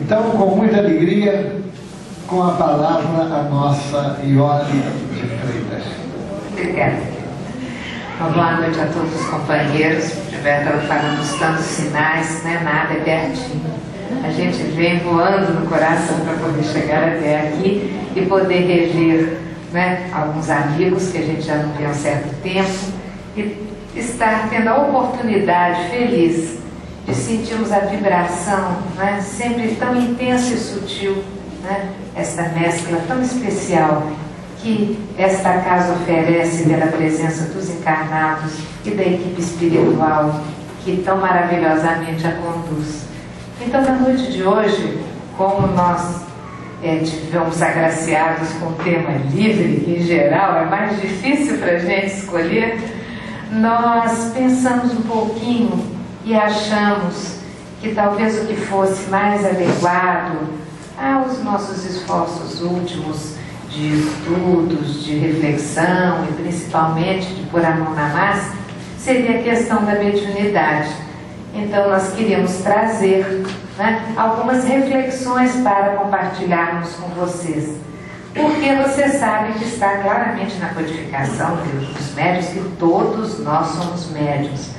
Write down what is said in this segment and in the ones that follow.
Então, com muita alegria, com a palavra, a nossa Ione de Freitas. Obrigada. Uma boa noite a todos os companheiros. Gilberto estava falando dos tantos sinais, né? Nada é pertinho. A gente vem voando no coração para poder chegar até aqui e poder rever, né, alguns amigos que a gente já não vê há um certo tempo e estar tendo a oportunidade feliz de sentirmos a vibração, né, sempre tão intensa e sutil, né, esta mescla tão especial que esta casa oferece pela presença dos encarnados e da equipe espiritual que tão maravilhosamente a conduz. Então, na noite de hoje, como nós tivemos agraciados com o tema livre, que em geral é mais difícil para a gente escolher, nós pensamos um pouquinho e achamos que talvez o que fosse mais adequado aos nossos esforços últimos de estudos, de reflexão e principalmente de pôr a mão na massa, seria a questão da mediunidade. Então nós queríamos trazer, né, algumas reflexões para compartilharmos com vocês. Porque você sabe que está claramente na codificação dos médiuns que todos nós somos médiuns.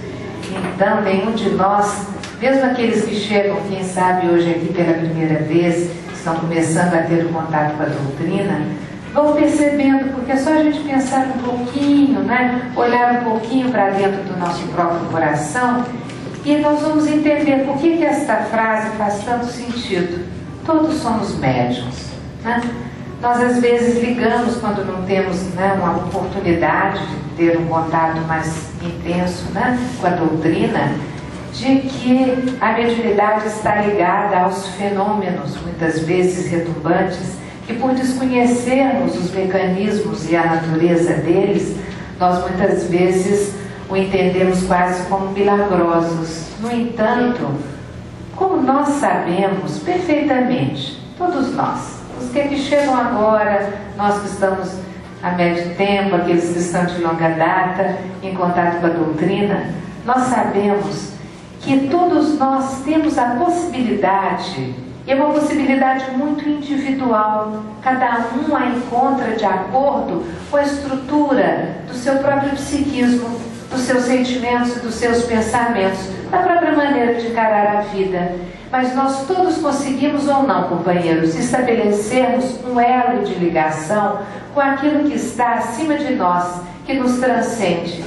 Então nenhum de nós, mesmo aqueles que chegam, quem sabe hoje aqui pela primeira vez, estão começando a ter um contato com a doutrina, vão percebendo, porque é só a gente pensar um pouquinho, né, olhar um pouquinho para dentro do nosso próprio coração, e nós vamos entender por que esta frase faz tanto sentido. Todos somos médiuns, né? Nós às vezes ligamos quando não temos, né, uma oportunidade de ter um contato mais intenso, né, com a doutrina, de que a mediunidade está ligada aos fenômenos, muitas vezes retumbantes, que por desconhecermos os mecanismos e a natureza deles, nós muitas vezes o entendemos quase como milagrosos. No entanto, como nós sabemos perfeitamente, todos nós, os que chegam agora, nós que estamos há médio tempo, aqueles que estão de longa data, em contato com a doutrina, nós sabemos que todos nós temos a possibilidade, e é uma possibilidade muito individual, cada um a encontra de acordo com a estrutura do seu próprio psiquismo, dos seus sentimentos e dos seus pensamentos, da própria maneira de encarar a vida. Mas nós todos conseguimos ou não, companheiros, estabelecermos um elo de ligação com aquilo que está acima de nós, que nos transcende.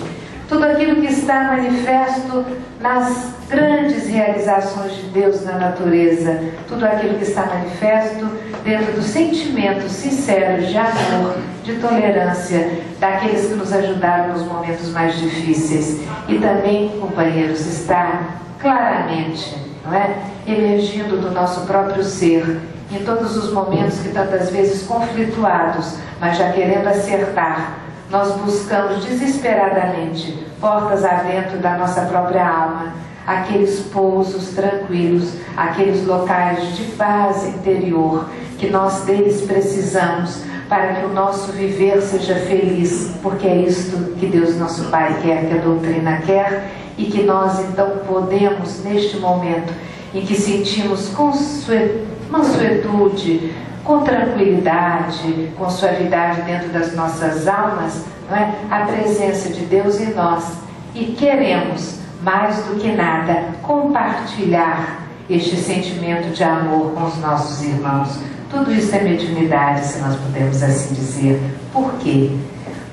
Tudo aquilo que está manifesto nas grandes realizações de Deus na natureza, tudo aquilo que está manifesto dentro dos sentimentos sinceros de amor, de tolerância, daqueles que nos ajudaram nos momentos mais difíceis. E também, companheiros, está claramente, não é, emergindo do nosso próprio ser, em todos os momentos que tantas vezes conflituados, mas já querendo acertar, nós buscamos desesperadamente portas adentro da nossa própria alma, aqueles pousos tranquilos, aqueles locais de paz interior que nós deles precisamos para que o nosso viver seja feliz, porque é isto que Deus nosso Pai quer, que a doutrina quer, e que nós então podemos, neste momento em que sentimos mansuetude, com tranquilidade, com suavidade dentro das nossas almas, não é? A presença de Deus em nós, e queremos, mais do que nada, compartilhar este sentimento de amor com os nossos irmãos. Tudo isso é mediunidade, se nós pudermos assim dizer. Por quê?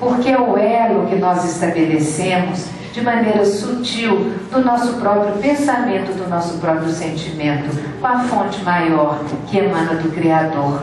Porque é o elo que nós estabelecemos de maneira sutil do nosso próprio pensamento, do nosso próprio sentimento, com a fonte maior que emana do Criador.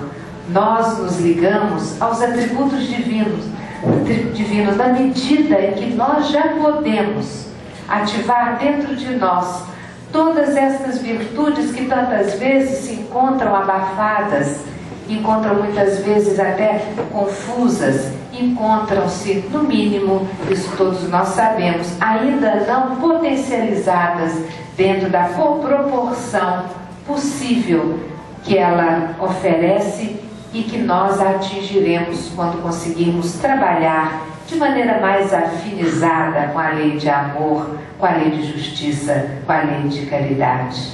Nós nos ligamos aos atributos divinos na medida em que nós já podemos ativar dentro de nós todas estas virtudes que tantas vezes se encontram abafadas, encontram muitas vezes até confusas, encontram-se, no mínimo, isso todos nós sabemos, ainda não potencializadas dentro da proporção possível que ela oferece e que nós a atingiremos quando conseguirmos trabalhar de maneira mais afinizada com a lei de amor, com a lei de justiça, com a lei de caridade.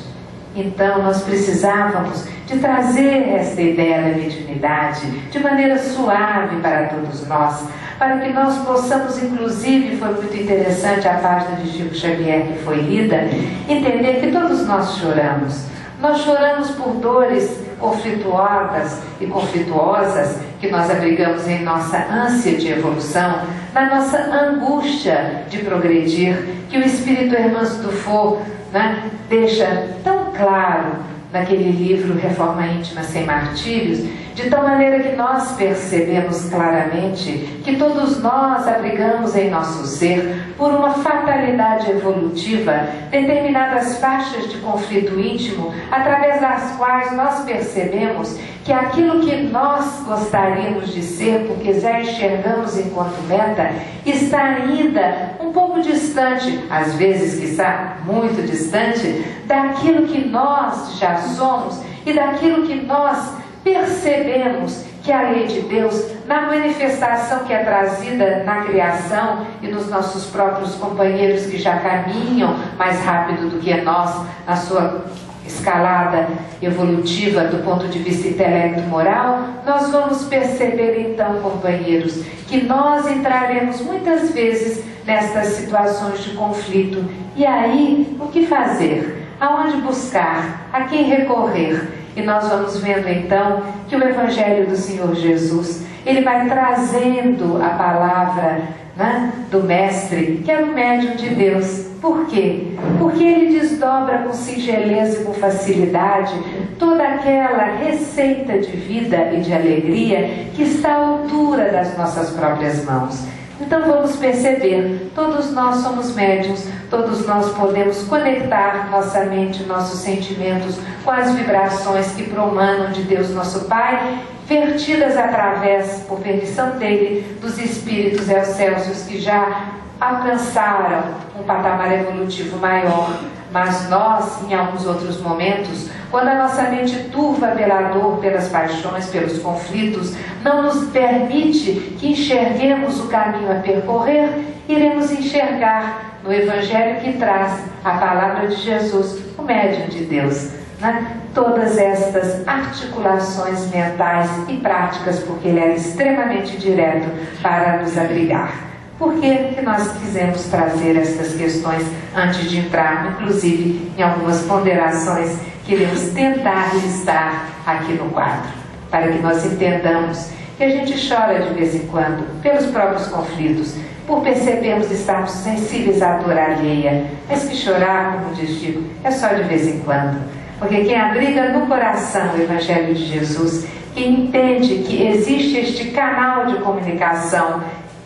Então nós precisávamos de trazer essa ideia da mediunidade de maneira suave para todos nós, para que nós possamos, inclusive, foi muito interessante a página de Chico Xavier que foi lida, entender que todos nós choramos. Nós choramos por dores conflituosas e conflituosas que nós abrigamos em nossa ânsia de evolução, na nossa angústia de progredir, que o Espírito Hermance Dufour, né, deixa tão claro naquele livro Reforma Íntima Sem Martírios, de tal maneira que nós percebemos claramente que todos nós abrigamos em nosso ser, por uma fatalidade evolutiva, determinadas faixas de conflito íntimo, através das quais nós percebemos que aquilo que nós gostaríamos de ser, porque já enxergamos enquanto meta, está ainda um pouco distante, às vezes que está muito distante, daquilo que nós já somos e daquilo que nós percebemos que a lei de Deus, na manifestação que é trazida na criação e nos nossos próprios companheiros que já caminham mais rápido do que nós, na sua escalada evolutiva do ponto de vista intelecto-moral, nós vamos perceber então, companheiros, que nós entraremos muitas vezes nestas situações de conflito. E aí, o que fazer? Aonde buscar? A quem recorrer? E nós vamos vendo então que o Evangelho do Senhor Jesus, ele vai trazendo a palavra, né, do Mestre, que é o médium de Deus. Por quê? Porque ele desdobra com singeleza e com facilidade toda aquela receita de vida e de alegria que está à altura das nossas próprias mãos. Então vamos perceber, todos nós somos médiuns, todos nós podemos conectar nossa mente, nossos sentimentos com as vibrações que promanam de Deus nosso Pai, vertidas através, por permissão dele, dos espíritos excélsios que já alcançaram um patamar evolutivo maior. Mas nós, em alguns outros momentos, quando a nossa mente turva pela dor, pelas paixões, pelos conflitos, não nos permite que enxerguemos o caminho a percorrer, iremos enxergar no Evangelho que traz a palavra de Jesus, o médium de Deus, né? Todas estas articulações mentais e práticas, porque ele é extremamente direto para nos abrigar. Por que nós quisemos trazer essas questões antes de entrar, inclusive em algumas ponderações que iremos tentar listar aqui no quadro, para que nós entendamos que a gente chora de vez em quando pelos próprios conflitos, por percebermos estarmos sensíveis à dor alheia, mas que chorar, como diz Chico, é só de vez em quando, porque quem abriga no coração o Evangelho de Jesus, quem entende que existe este canal de comunicação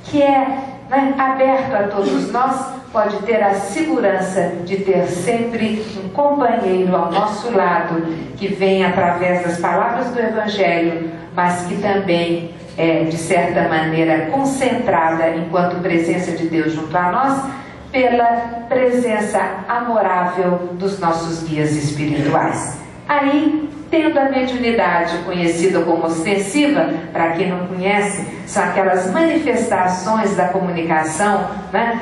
que é, né, aberto a todos nós, pode ter a segurança de ter sempre um companheiro ao nosso lado, que vem através das palavras do Evangelho, mas que também é, de certa maneira, concentrada enquanto presença de Deus junto a nós, pela presença amorável dos nossos guias espirituais. Aí, tendo a mediunidade conhecida como ostensiva, para quem não conhece, são aquelas manifestações da comunicação, né,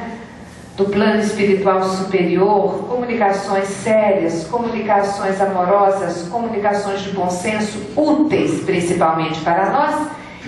do plano espiritual superior, comunicações sérias, comunicações amorosas, comunicações de bom senso, úteis principalmente para nós.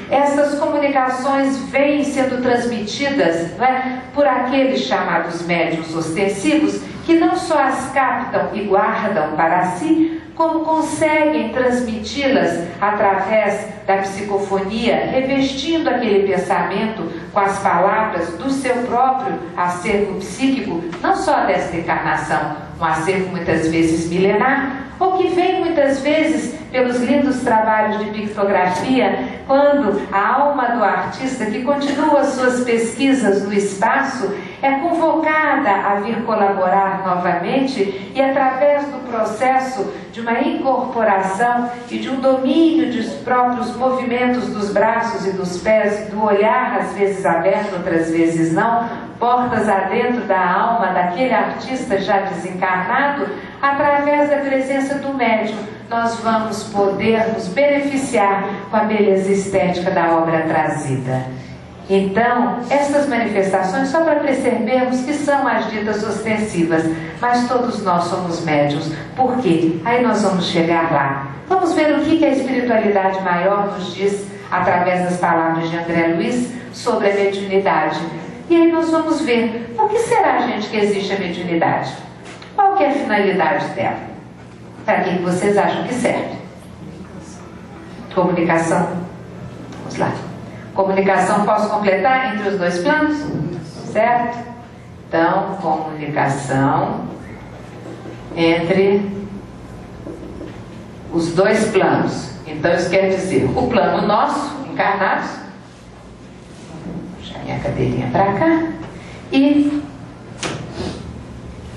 Essas comunicações vêm sendo transmitidas, né, por aqueles chamados médiuns ostensivos, que não só as captam e guardam para si, como conseguem transmiti-las através da psicofonia, revestindo aquele pensamento com as palavras do seu próprio acervo psíquico, não só desta encarnação, um acervo muitas vezes milenar, ou que vem muitas vezes pelos lindos trabalhos de pictografia, quando a alma do artista, que continua suas pesquisas no espaço, é convocada a vir colaborar novamente, e através do processo de uma incorporação e de um domínio dos próprios movimentos dos braços e dos pés, do olhar às vezes aberto, outras vezes não, portas adentro da alma daquele artista já desencarnado, através da presença do médium, nós vamos poder nos beneficiar com a beleza estética da obra trazida. Então, essas manifestações, só para percebermos que são as ditas ostensivas, mas todos nós somos médiuns. Por quê? Aí nós vamos chegar lá. Vamos ver o que a espiritualidade maior nos diz, através das palavras de André Luiz, sobre a mediunidade. E aí nós vamos ver, por que será, gente, que existe a mediunidade? Qual que é a finalidade dela? Para que vocês acham que serve? Comunicação. Vamos lá. Comunicação, posso completar entre os dois planos? Certo? Então, comunicação entre os dois planos. Então, isso quer dizer, o plano nosso, encarnados, vou puxar minha cadeirinha para cá, e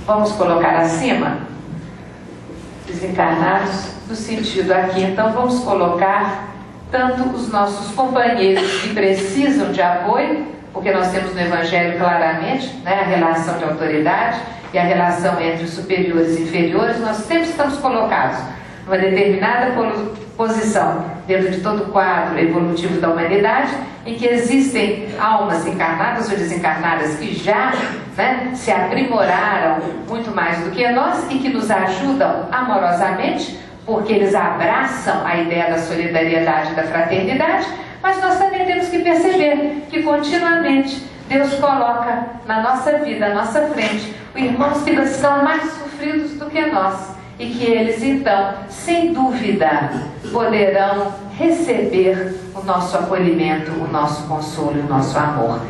vamos colocar acima, desencarnados, no sentido aqui. Então, vamos colocar tanto os nossos companheiros que precisam de apoio, porque nós temos no Evangelho claramente, né, a relação de autoridade e a relação entre os superiores e inferiores. Nós sempre estamos colocados numa determinada posição dentro de todo o quadro evolutivo da humanidade, em que existem almas encarnadas ou desencarnadas que já, né, se aprimoraram muito mais do que nós e que nos ajudam amorosamente, porque eles abraçam a ideia da solidariedade e da fraternidade. Mas nós também temos que perceber que continuamente Deus coloca na nossa vida, à nossa frente, irmãos que são mais sofridos do que nós, e que eles então, sem dúvida, poderão receber o nosso acolhimento, o nosso consolo e o nosso amor.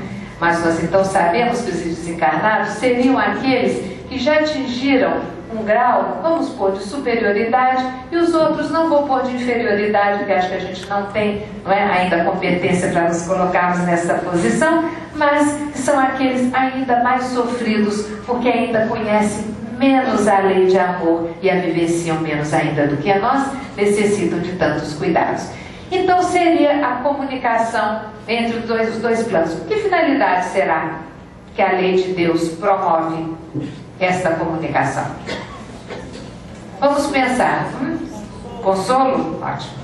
Mas nós então sabemos que os desencarnados seriam aqueles que já atingiram um grau, vamos pôr, de superioridade, e os outros não vou pôr de inferioridade, porque acho que a gente não tem, não é, ainda competência para nos colocarmos nessa posição, mas são aqueles ainda mais sofridos, porque ainda conhecem menos a lei de amor e a vivenciam menos ainda do que nós, necessitam de tantos cuidados. Então seria a comunicação entre os dois planos. Que finalidade será que a lei de Deus promove esta comunicação? Vamos pensar. Consolo? Ótimo.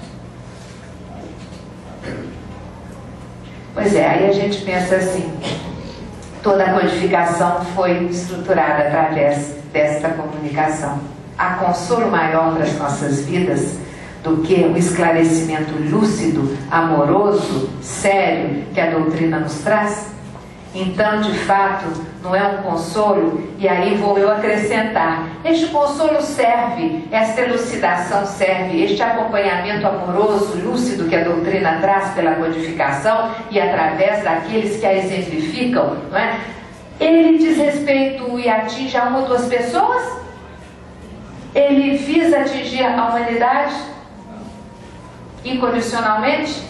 Pois é, aí a gente pensa assim, toda a codificação foi estruturada através desta comunicação. Há consolo maior para as nossas vidas do que o esclarecimento lúcido, amoroso, sério que a doutrina nos traz? Então, de fato, não é um consolo, e aí vou eu acrescentar, este consolo serve, esta elucidação serve, este acompanhamento amoroso, lúcido que a doutrina traz pela codificação e através daqueles que a exemplificam, não é? Ele diz respeito e atinge a uma ou duas pessoas? Ele visa atingir a humanidade incondicionalmente?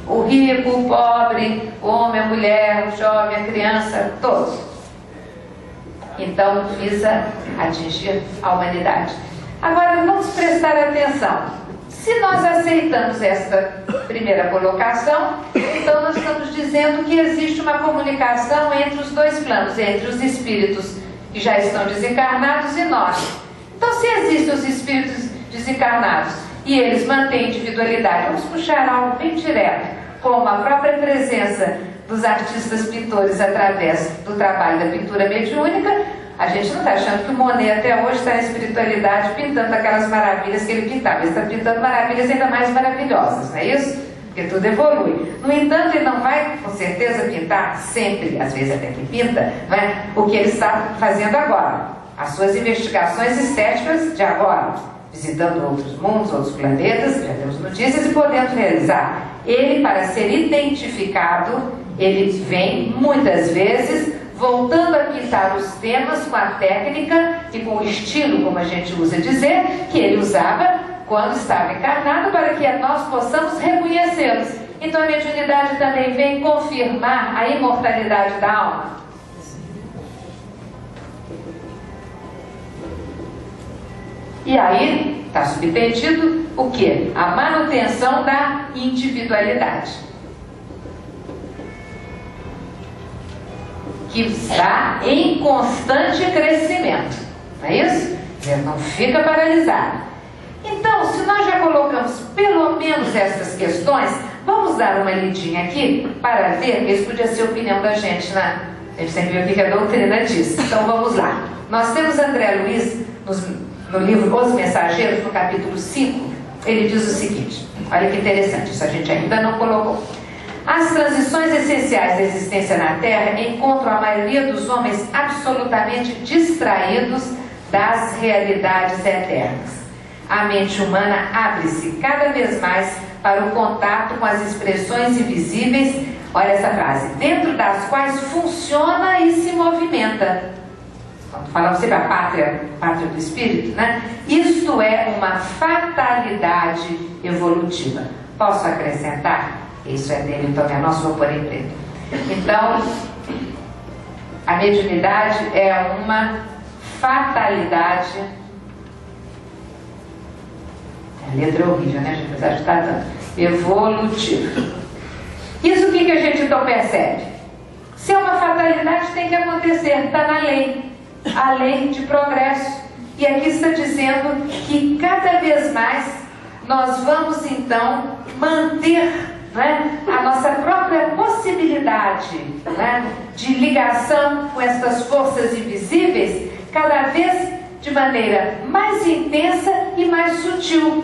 O rico, o pobre, o homem, a mulher, o jovem, a criança, todos. Então, visa atingir a humanidade. Agora, vamos prestar atenção. Se nós aceitamos esta primeira colocação, então nós estamos dizendo que existe uma comunicação entre os dois planos, entre os espíritos que já estão desencarnados e nós. Então, se existem os espíritos desencarnados e eles mantêm individualidade, vamos puxar algo bem direto, como a própria presença dos artistas pintores através do trabalho da pintura mediúnica. A gente não está achando que o Monet até hoje está na espiritualidade pintando aquelas maravilhas que ele pintava. Ele está pintando maravilhas ainda mais maravilhosas, não é isso? Porque tudo evolui. No entanto, ele não vai, com certeza, pintar sempre, às vezes até que pinta, não é? O que ele está fazendo agora. As suas investigações estéticas de agora, visitando outros mundos, outros planetas, já temos notícias, e podendo realizar. Ele, para ser identificado, ele vem, muitas vezes, voltando a pintar os temas com a técnica e com o estilo, como a gente usa dizer, que ele usava quando estava encarnado, para que nós possamos reconhecê-los. Então a mediunidade também vem confirmar a imortalidade da alma. E aí está subtendido o quê? A manutenção da individualidade, que está em constante crescimento, não é isso? Não fica paralisado. Então, se nós já colocamos pelo menos essas questões, Vamos dar uma lidinha aqui para ver, isso podia ser a opinião da gente, né? A gente sempre vê o que a doutrina diz. Então vamos lá. Nós temos André Luiz no livro Os Mensageiros, no capítulo 5, ele diz o seguinte, olha que interessante, isso a gente ainda não colocou. As transições essenciais da existência na Terra encontram a maioria dos homens absolutamente distraídos das realidades eternas. A mente humana abre-se cada vez mais para o contato com as expressões invisíveis, olha essa frase, dentro das quais funciona e se movimenta. Quando falamos sempre a pátria do espírito, né? Isto é uma fatalidade evolutiva. Posso acrescentar? Isso é dele, então é nosso, vou pôr em preto. Então, a mediunidade é uma fatalidade. A letra é horrível, né, gente? Apesar de estar dando. Evolutiva. Isso o que a gente então percebe? Se é uma fatalidade, tem que acontecer, está na lei. A lei de progresso. E aqui está dizendo que cada vez mais nós vamos então manter, né, a nossa própria possibilidade, né, de ligação com essas forças invisíveis, cada vez de maneira mais intensa e mais sutil.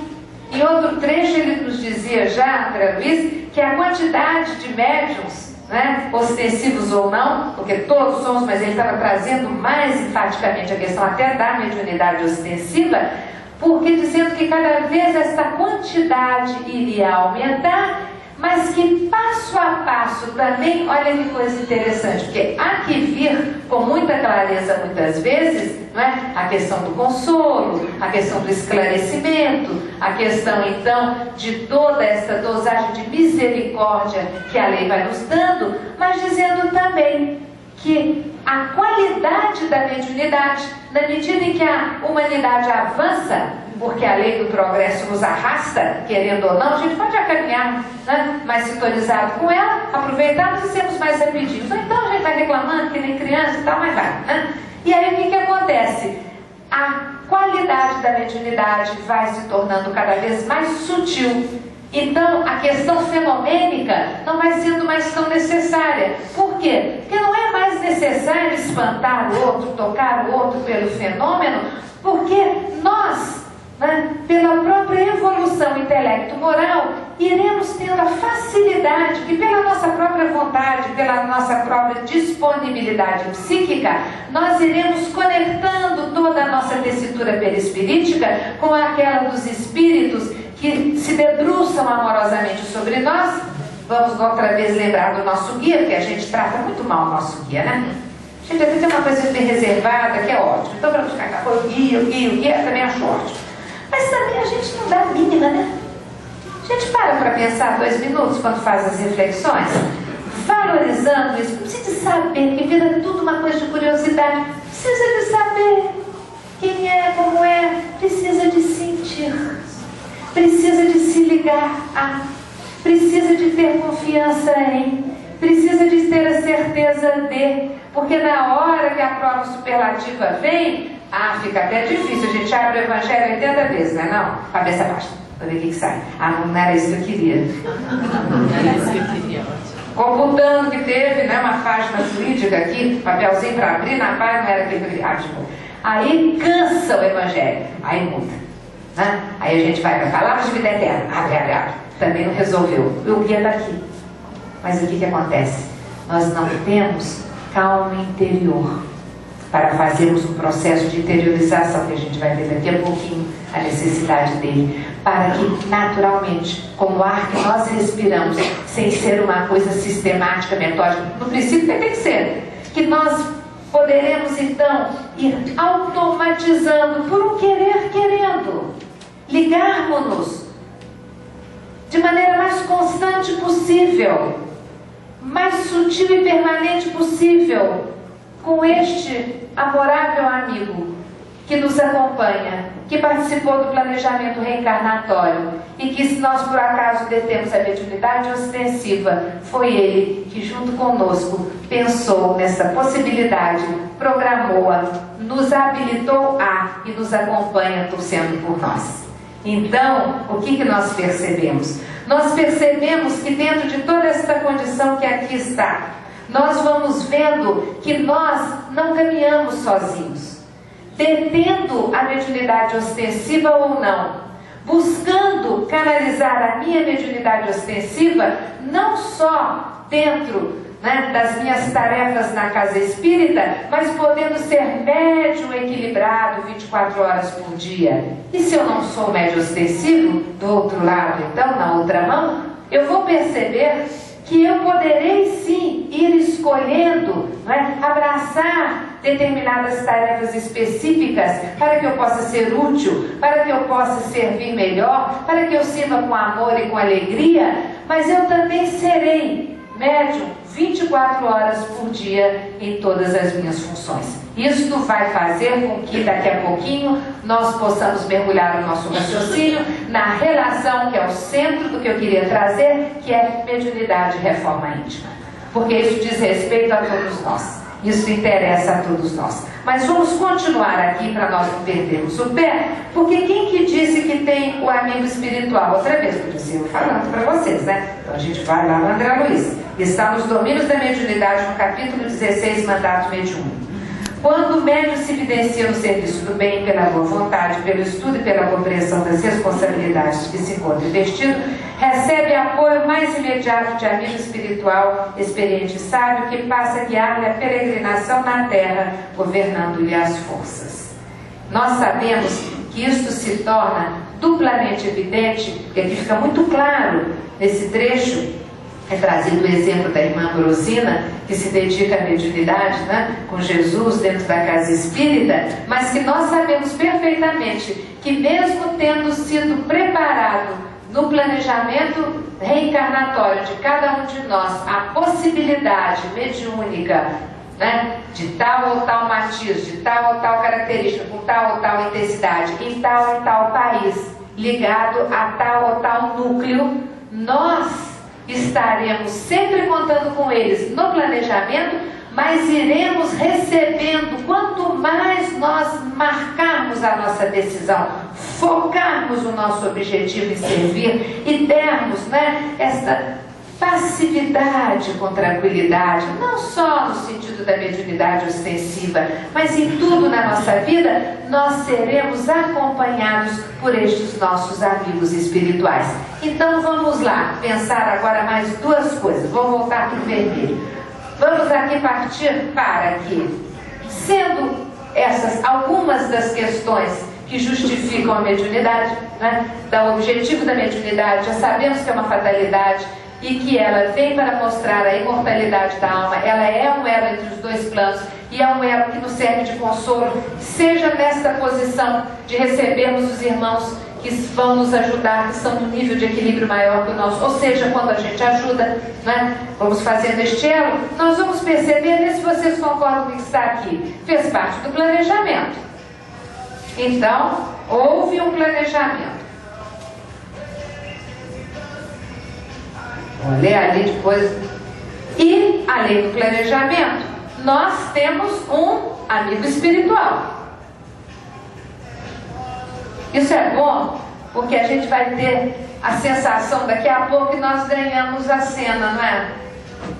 Em outro trecho ele nos dizia já, André Luiz, que a quantidade de médiuns, né, ostensivos ou não, porque todos somos, mas ele estava trazendo mais enfaticamente a questão até da mediunidade ostensiva, porque dizendo que cada vez essa quantidade iria aumentar, mas que passo a passo também, olha que coisa interessante, porque há que vir com muita clareza muitas vezes, não é? A questão do consolo, a questão do esclarecimento, a questão então de toda essa dosagem de misericórdia que a lei vai nos dando, mas dizendo também que a qualidade da mediunidade, na medida em que a humanidade avança, porque a lei do progresso nos arrasta, querendo ou não, a gente pode caminhar, né, mais sintonizado com ela, aproveitar e sermos mais rapidinhos. Ou então a gente vai reclamando que nem criança e tal, mas vai, né? E aí o que acontece? A qualidade da mediunidade vai se tornando cada vez mais sutil. Então a questão fenomênica não vai sendo mais tão necessária. Por quê? Porque não é mais necessário espantar o outro, tocar o outro pelo fenômeno, porque nós, né, pela própria evolução intelecto-moral, iremos tendo a facilidade que pela nossa própria vontade, pela nossa própria disponibilidade psíquica, nós iremos conectando toda a nossa tessitura perispirítica com aquela dos espíritos que se debruçam amorosamente sobre nós. Vamos outra vez lembrar do nosso guia, porque a gente trata muito mal o nosso guia, né? A gente até tem uma coisa bem reservada, que é ótimo. Então vamos ficar cá, o guia também acho ótimo. Mas também a gente não dá a mínima, né? A gente para pensar 2 minutos quando faz as reflexões, valorizando isso. Não precisa de saber, que vira tudo uma coisa de curiosidade. Precisa de saber quem é, como é. Precisa de sentir. Precisa de se ligar a. Precisa de ter confiança em. Precisa de ter a certeza de. Porque na hora que a prova superlativa vem, fica até difícil. A gente abre o Evangelho 80 vezes, não é não? Cabeça baixa, para ver o que sai. Não era isso que eu queria. Não era isso que eu queria. Computando que teve, né, uma página jurídica aqui, papelzinho para abrir, na página não era aquele. Aí cansa o Evangelho, aí muda. Né? Aí a gente vai para a palavra de vida eterna, abre. Também não resolveu. O guia está aqui. Mas o que acontece? Nós não temos calma interior para fazermos um processo de interiorização, que a gente vai ver daqui a pouquinho a necessidade dele, para que naturalmente, como o ar que nós respiramos, sem ser uma coisa sistemática, metódica, no princípio tem que ser, que nós poderemos então ir automatizando por um querendo, ligarmos-nos de maneira mais constante possível, mais sutil e permanente possível, com este amorável amigo que nos acompanha, que participou do planejamento reencarnatório e que, se nós por acaso detemos a mediunidade ostensiva, foi ele que junto conosco pensou nessa possibilidade, programou-a, nos habilitou a e nos acompanha torcendo por nós. Então, o que nós percebemos? Nós percebemos que dentro de toda essa condição que aqui está, nós vamos vendo que nós não caminhamos sozinhos, detendo a mediunidade ostensiva ou não, buscando canalizar a minha mediunidade ostensiva, não só dentro das minhas tarefas na casa espírita, mas podendo ser médium equilibrado 24 horas por dia. E se eu não sou médium ostensivo, do outro lado, então, na outra mão, eu vou perceber que eu poderei sim ir escolhendo, abraçar determinadas tarefas específicas para que eu possa ser útil, para que eu possa servir melhor, para que eu sirva com amor e com alegria, mas eu também serei médium 24 horas por dia em todas as minhas funções. Isto vai fazer com que daqui a pouquinho nós possamos mergulhar no nosso raciocínio na relação que é o centro do que eu queria trazer, que é mediunidade e reforma íntima. Porque isso diz respeito a todos nós. Isso interessa a todos nós. Mas vamos continuar aqui para nós perdermos o pé, porque quem que disse que tem o amigo espiritual? Outra vez, eu disse, eu falando para vocês, né? Então a gente vai lá no André Luiz. Está nos Domínios da Mediunidade, no capítulo 16, Mandato Mediúnico. Quando o médium se evidencia no serviço do bem, pela boa vontade, pelo estudo e pela compreensão das responsabilidades que se encontra investido, recebe apoio mais imediato de amigo espiritual, experiente e sábio, que passa a guiar-lhe a peregrinação na terra, governando-lhe as forças. Nós sabemos que isto se torna duplamente evidente, e aqui fica muito claro nesse trecho. É trazido o exemplo da irmã Ambrosina, que se dedica à mediunidade, com Jesus dentro da casa espírita, mas que nós sabemos perfeitamente que mesmo tendo sido preparado no planejamento reencarnatório de cada um de nós a possibilidade mediúnica, de tal ou tal matiz, de tal ou tal característica, com tal ou tal intensidade, em tal e tal país, ligado a tal ou tal núcleo, nós estaremos sempre contando com eles no planejamento, mas iremos recebendo, quanto mais nós marcarmos a nossa decisão, focarmos o nosso objetivo em servir e dermos esta passividade com tranquilidade, não só no sentido da mediunidade ostensiva, mas em tudo na nossa vida, nós seremos acompanhados por estes nossos amigos espirituais. Então vamos lá, pensar agora mais duas coisas. Vou voltar para o vermelho. Vamos aqui partir para que, sendo essas algumas das questões que justificam a mediunidade, o objetivo da mediunidade, já sabemos que é uma fatalidade, e que ela vem para mostrar a imortalidade da alma. Ela é um elo entre os dois planos e é um elo que nos serve de consolo, seja nesta posição de recebermos os irmãos que vão nos ajudar, que estão no nível de equilíbrio maior que o nosso, ou seja, quando a gente ajuda, vamos fazendo este elo, nós vamos perceber, se vocês concordam com o que está aqui, fez parte do planejamento. Então, houve um planejamento. Vou ler ali depois. E, além do planejamento, nós temos um amigo espiritual. Isso é bom, porque a gente vai ter a sensação daqui a pouco que nós ganhamos a cena, não é?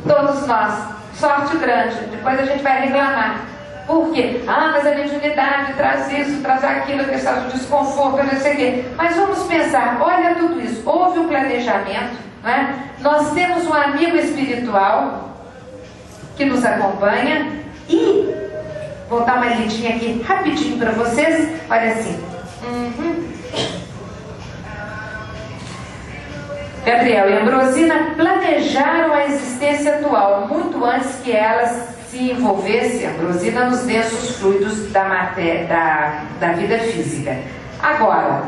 Todos nós. Sorte grande. Depois a gente vai reclamar. Por quê? Mas a mediunidade traz isso, traz aquilo, que traz o desconforto, não sei o quê. Mas vamos pensar, olha tudo isso. Houve um planejamento. Nós temos um amigo espiritual que nos acompanha e vou dar uma lidinha aqui rapidinho para vocês. Olha assim. Gabriel e Ambrosina planejaram a existência atual muito antes que ela se envolvesse, Ambrosina, nos densos fluidos da matéria, da vida física. Agora,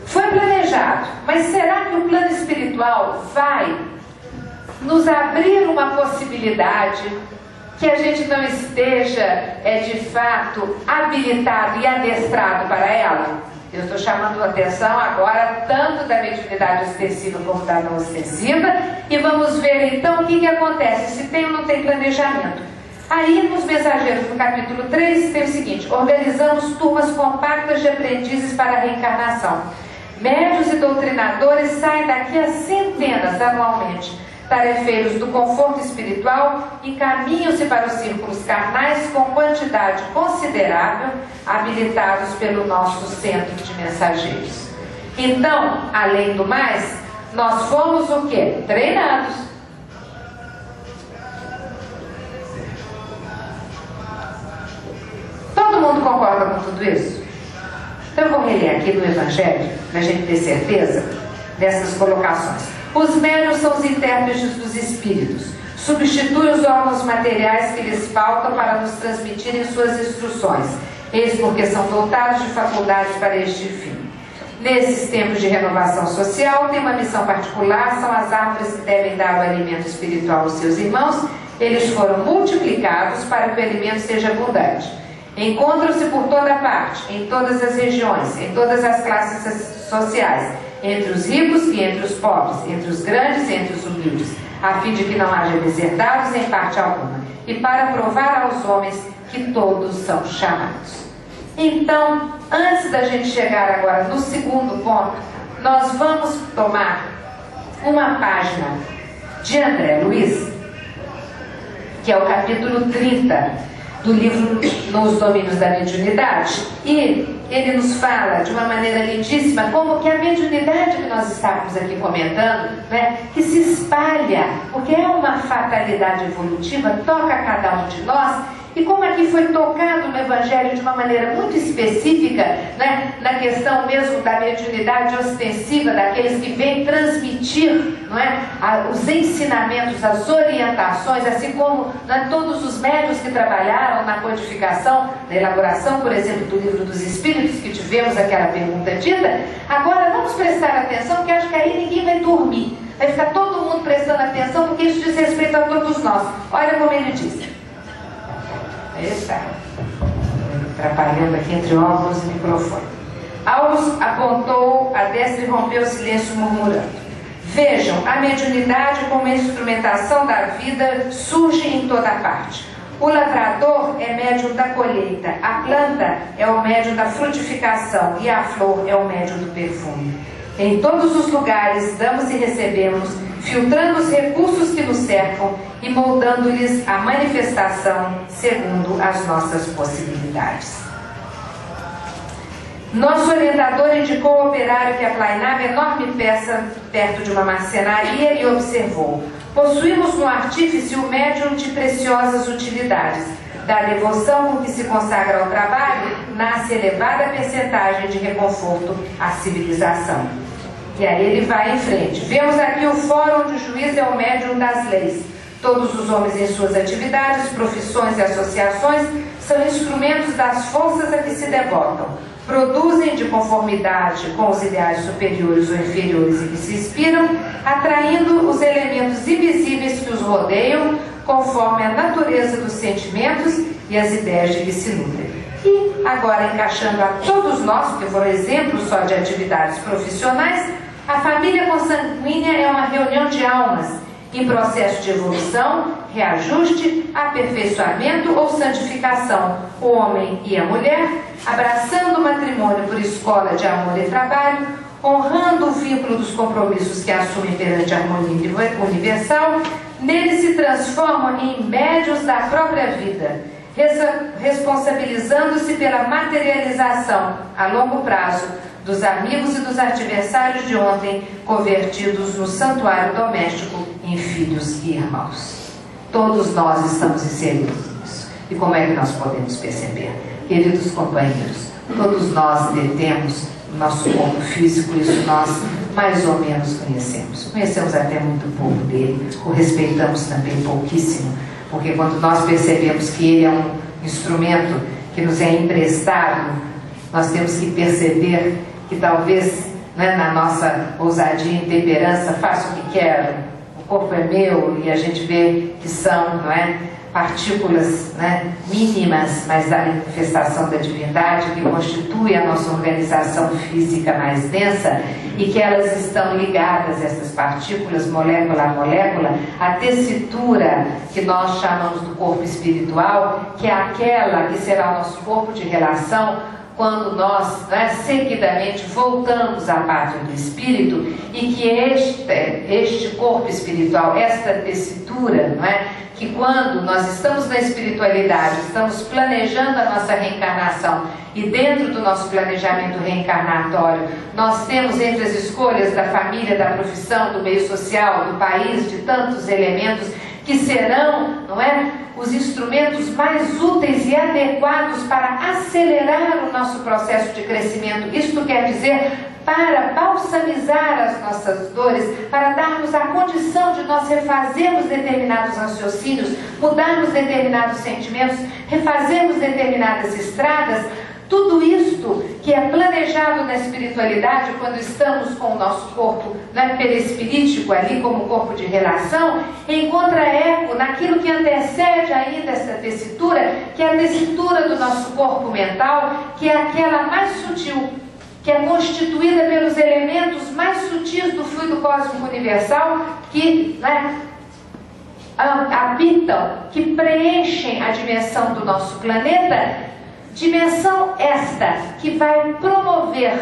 foi planejado, mas será que o plano espiritual vai nos abrir uma possibilidade que a gente não esteja, de fato, habilitado e adestrado para ela? Eu estou chamando a atenção agora tanto da mediunidade ostensiva como da não ostensiva, e vamos ver então o que acontece, se tem ou não tem planejamento. Aí nos Mensageiros, no capítulo 3, tem o seguinte: organizamos turmas compactas de aprendizes para a reencarnação. Médiuns e doutrinadores saem daqui a centenas anualmente, tarefeiros do conforto espiritual, e caminham-se para os círculos carnais com quantidade considerável, habilitados pelo nosso centro de mensageiros. Então, além do mais, nós fomos o quê? Treinados. Todo mundo concorda com tudo isso? Então eu vou reler aqui no Evangelho, para a gente ter certeza dessas colocações. Os médiuns são os intérpretes dos espíritos. Substituem os órgãos materiais que lhes faltam para nos transmitirem suas instruções. Eis porque são dotados de faculdades para este fim. Nesses tempos de renovação social, tem uma missão particular, são as árvores que devem dar o alimento espiritual aos seus irmãos. Eles foram multiplicados para que o alimento seja abundante. Encontram-se por toda parte, em todas as regiões, em todas as classes sociais, entre os ricos e entre os pobres, entre os grandes e entre os humildes, a fim de que não haja deserdados em parte alguma, e para provar aos homens que todos são chamados. Então, antes da gente chegar agora no segundo ponto, nós vamos tomar uma página de André Luiz, que é o capítulo 30 do livro Nos Domínios da Mediunidade, e ele nos fala de uma maneira lindíssima como que a mediunidade que nós estávamos aqui comentando, né, que se espalha, porque é uma fatalidade evolutiva, toca a cada um de nós, e como aqui foi tocado no Evangelho de uma maneira muito específica, né, na questão mesmo da mediunidade ostensiva, daqueles que vêm transmitir, não é, os ensinamentos, as orientações, assim como, né, todos os médiuns que trabalharam na codificação, na elaboração, por exemplo, do Livro dos Espíritos, que tivemos aquela pergunta dita. Agora vamos prestar atenção, que acho que aí ninguém vai dormir, vai ficar todo mundo prestando atenção, porque isso diz respeito a todos nós. Olha como ele diz. Ele está atrapalhando aqui entre óculos e microfone. Aulus apontou a destra e rompeu o silêncio murmurando: vejam, a mediunidade como instrumentação da vida surge em toda parte. O lavrador é médium da colheita, a planta é o médium da frutificação e a flor é o médium do perfume. Em todos os lugares damos e recebemos, filtrando os recursos que nos cercam e moldando-lhes a manifestação segundo as nossas possibilidades. Nosso orientador indicou ao operário que aplainava enorme peça perto de uma marcenaria e observou: possuímos no artífice o médium de preciosas utilidades. Da devoção com que se consagra ao trabalho, nasce elevada percentagem de reconforto à civilização. E aí ele vai em frente. Vemos aqui o fórum onde o juiz é o médium das leis. Todos os homens em suas atividades, profissões e associações são instrumentos das forças a que se devotam. Produzem de conformidade com os ideais superiores ou inferiores em que se inspiram, atraindo os elementos invisíveis que os rodeiam, conforme a natureza dos sentimentos e as ideias de que se nutrem. E agora, encaixando a todos nós, porque foram exemplos só de atividades profissionais, a família consanguínea é uma reunião de almas em processo de evolução, reajuste, aperfeiçoamento ou santificação. O homem e a mulher, abraçando o matrimônio por escola de amor e trabalho, honrando o vínculo dos compromissos que assumem perante a harmonia universal, neles se transformam em médiuns da própria vida, responsabilizando-se pela materialização a longo prazo dos amigos e dos adversários de ontem, convertidos no santuário doméstico em filhos e irmãos. Todos nós estamos inseridos nisso. E como é que nós podemos perceber? Queridos companheiros, todos nós detemos o nosso corpo físico, isso nós mais ou menos conhecemos. Conhecemos até muito pouco dele, o respeitamos também pouquíssimo, porque quando nós percebemos que ele é um instrumento que nos é emprestado, nós temos que perceber que talvez, né, na nossa ousadia e intemperança, faça o que quero, o corpo é meu, e a gente vê que são, não é, partículas, né, mínimas, mas da manifestação da divindade, que constitui a nossa organização física mais densa, e que elas estão ligadas, essas partículas, molécula a molécula, à tessitura que nós chamamos do corpo espiritual, que é aquela que será o nosso corpo de relação quando nós, seguidamente, voltamos à pátria do Espírito, e que este corpo espiritual, esta tessitura, que quando nós estamos na espiritualidade, estamos planejando a nossa reencarnação, e dentro do nosso planejamento reencarnatório, nós temos entre as escolhas da família, da profissão, do meio social, do país, de tantos elementos que serão, os instrumentos mais úteis e adequados para acelerar o nosso processo de crescimento. Isto quer dizer, para balsamizar as nossas dores, para darmos a condição de nós refazermos determinados raciocínios, mudarmos determinados sentimentos, refazermos determinadas estradas. Tudo isto que é planejado na espiritualidade, quando estamos com o nosso corpo perispirítico ali, como corpo de relação, encontra eco naquilo que antecede ainda essa tessitura, que é a tessitura do nosso corpo mental, que é aquela mais sutil, que é constituída pelos elementos mais sutis do fluido cósmico universal, que habitam, que preenchem a dimensão do nosso planeta. Dimensão esta que vai promover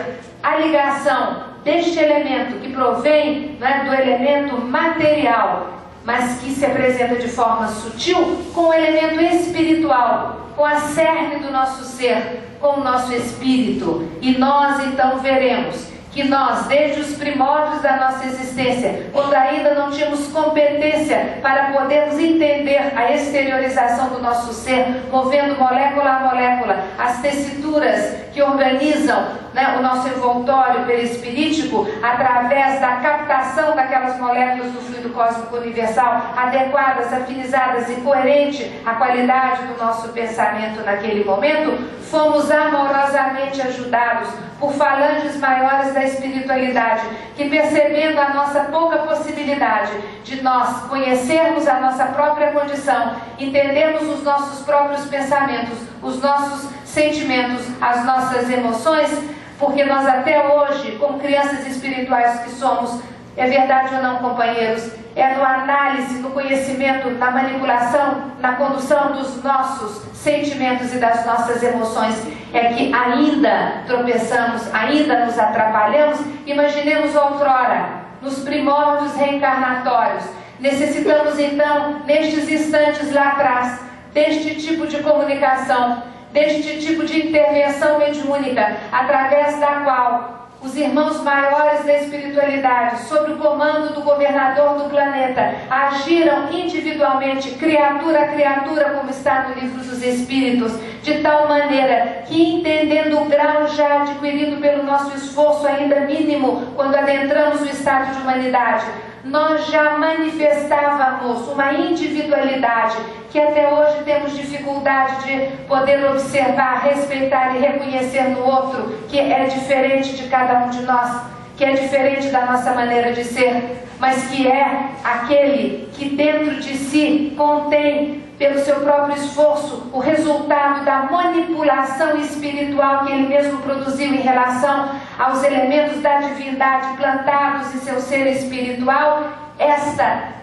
a ligação deste elemento que provém do elemento material, mas que se apresenta de forma sutil, com o elemento espiritual, com a cerne do nosso ser, com o nosso espírito. E nós então veremos que nós, desde os primórdios da nossa existência, quando ainda não tínhamos competência para podermos entender a exteriorização do nosso ser, movendo molécula a molécula, as tessituras que organizam o nosso envoltório perispirítico, através da captação daquelas moléculas do fluido cósmico universal, adequadas, afinizadas e coerente à qualidade do nosso pensamento naquele momento, fomos amorosamente ajudados por falanges maiores da espiritualidade, que, percebendo a nossa pouca possibilidade de nós conhecermos a nossa própria condição, entendermos os nossos próprios pensamentos, os nossos sentimentos, as nossas emoções, porque nós até hoje, como crianças espirituais que somos, é verdade ou não, companheiros, é no análise, no conhecimento, na manipulação, na condução dos nossos sentimentos e das nossas emoções, é que ainda tropeçamos, ainda nos atrapalhamos. Imaginemos outrora, nos primórdios reencarnatórios. Necessitamos então, nestes instantes lá atrás, deste tipo de comunicação, deste tipo de intervenção mediúnica, através da qual os irmãos maiores da espiritualidade, sob o comando do governador do planeta, agiram individualmente, criatura a criatura, como está no Livro dos Espíritos, de tal maneira que, entendendo o grau já adquirido pelo nosso esforço ainda mínimo, quando adentramos o estado de humanidade, nós já manifestávamos uma individualidade que até hoje temos dificuldade de poder observar, respeitar e reconhecer no outro, que é diferente de cada um de nós, que é diferente da nossa maneira de ser, mas que é aquele que dentro de si contém, pelo seu próprio esforço, o resultado da manipulação espiritual que ele mesmo produziu em relação aos elementos da divindade plantados em seu ser espiritual. Esta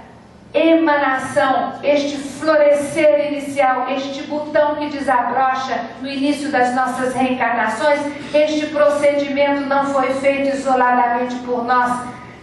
emanação, este florescer inicial, este botão que desabrocha no início das nossas reencarnações, este procedimento não foi feito isoladamente por nós,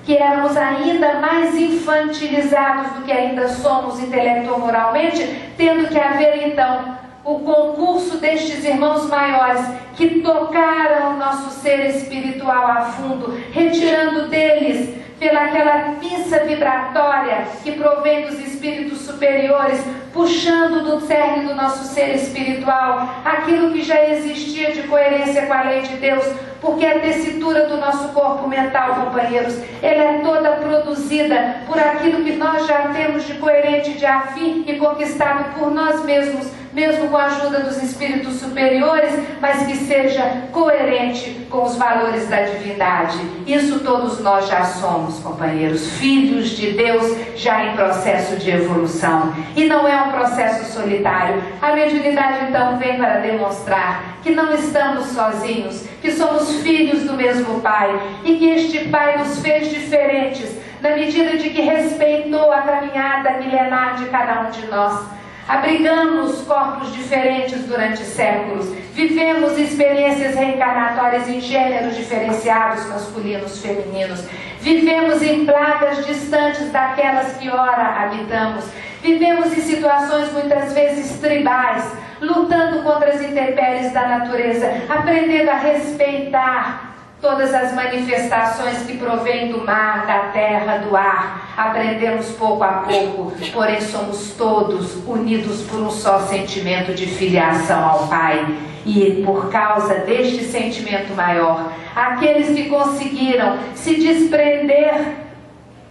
que éramos ainda mais infantilizados do que ainda somos intelecto-moralmente, tendo que haver então o concurso destes irmãos maiores que tocaram o nosso ser espiritual a fundo, retirando deles, pelaquela pinça vibratória que provém dos espíritos superiores, puxando do cerne do nosso ser espiritual aquilo que já existia de coerência com a lei de Deus, porque a tessitura do nosso corpo mental, companheiros, ela é toda produzida por aquilo que nós já temos de coerente, de afim e conquistado por nós mesmos, mesmo com a ajuda dos espíritos superiores, mas que seja coerente com os valores da divindade. Isso todos nós já somos, companheiros, filhos de Deus, já em processo de evolução. E não é um processo solitário. A mediunidade então vem para demonstrar que não estamos sozinhos, que somos filhos do mesmo Pai, e que este Pai nos fez diferentes, na medida de que respeitou a caminhada milenar de cada um de nós. Abrigamos corpos diferentes durante séculos. Vivemos experiências reencarnatórias em gêneros diferenciados, masculinos, femininos. Vivemos em plagas distantes daquelas que ora habitamos. Vivemos em situações muitas vezes tribais, lutando contra as intempéries da natureza, aprendendo a respeitar todas as manifestações que provêm do mar, da terra, do ar. Aprendemos pouco a pouco, porém somos todos unidos por um só sentimento de filiação ao Pai. E por causa deste sentimento maior, aqueles que conseguiram se desprender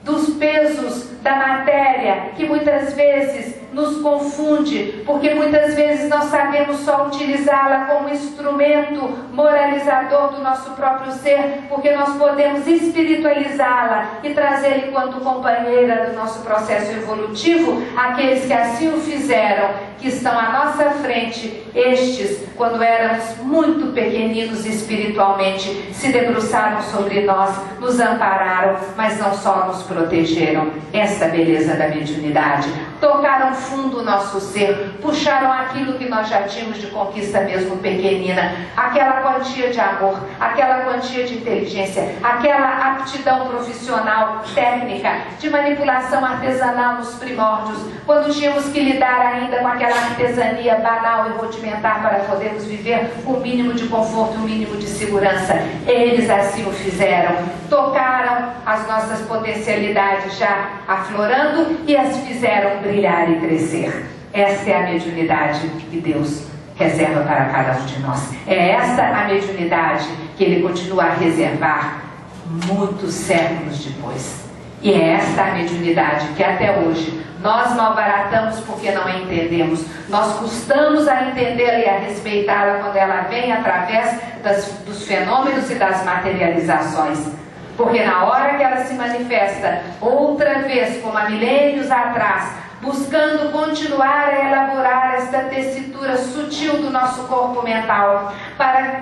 dos pesos da matéria, que muitas vezes nos confunde, porque muitas vezes nós sabemos só utilizá-la como instrumento moralizador do nosso próprio ser, porque nós podemos espiritualizá-la e trazê-la enquanto companheira do nosso processo evolutivo. Aqueles que assim o fizeram, que estão à nossa frente, estes, quando éramos muito pequeninos espiritualmente, se debruçaram sobre nós, nos ampararam, mas não só nos protegeram. Esta beleza da mediunidade. Tocaram fundo o nosso ser, puxaram aquilo que nós já tínhamos de conquista mesmo pequenina, aquela quantia de amor, aquela quantia de inteligência, aquela aptidão profissional, técnica, de manipulação artesanal nos primórdios, quando tínhamos que lidar ainda com aquela artesania banal e rudimentar para podermos viver o mínimo de conforto, o mínimo de segurança. Eles assim o fizeram, tocaram as nossas potencialidades já aflorando e as fizeram brilhar e crescer. Esta é a mediunidade que Deus reserva para cada um de nós. É esta a mediunidade que Ele continua a reservar muitos séculos depois. E é esta a mediunidade que até hoje nós malbaratamos porque não a entendemos. Nós custamos a entendê-la e a respeitá-la quando ela vem através dos fenômenos e das materializações. Porque na hora que ela se manifesta outra vez, como há milênios atrás, buscando continuar a elaborar esta tessitura sutil do nosso corpo mental,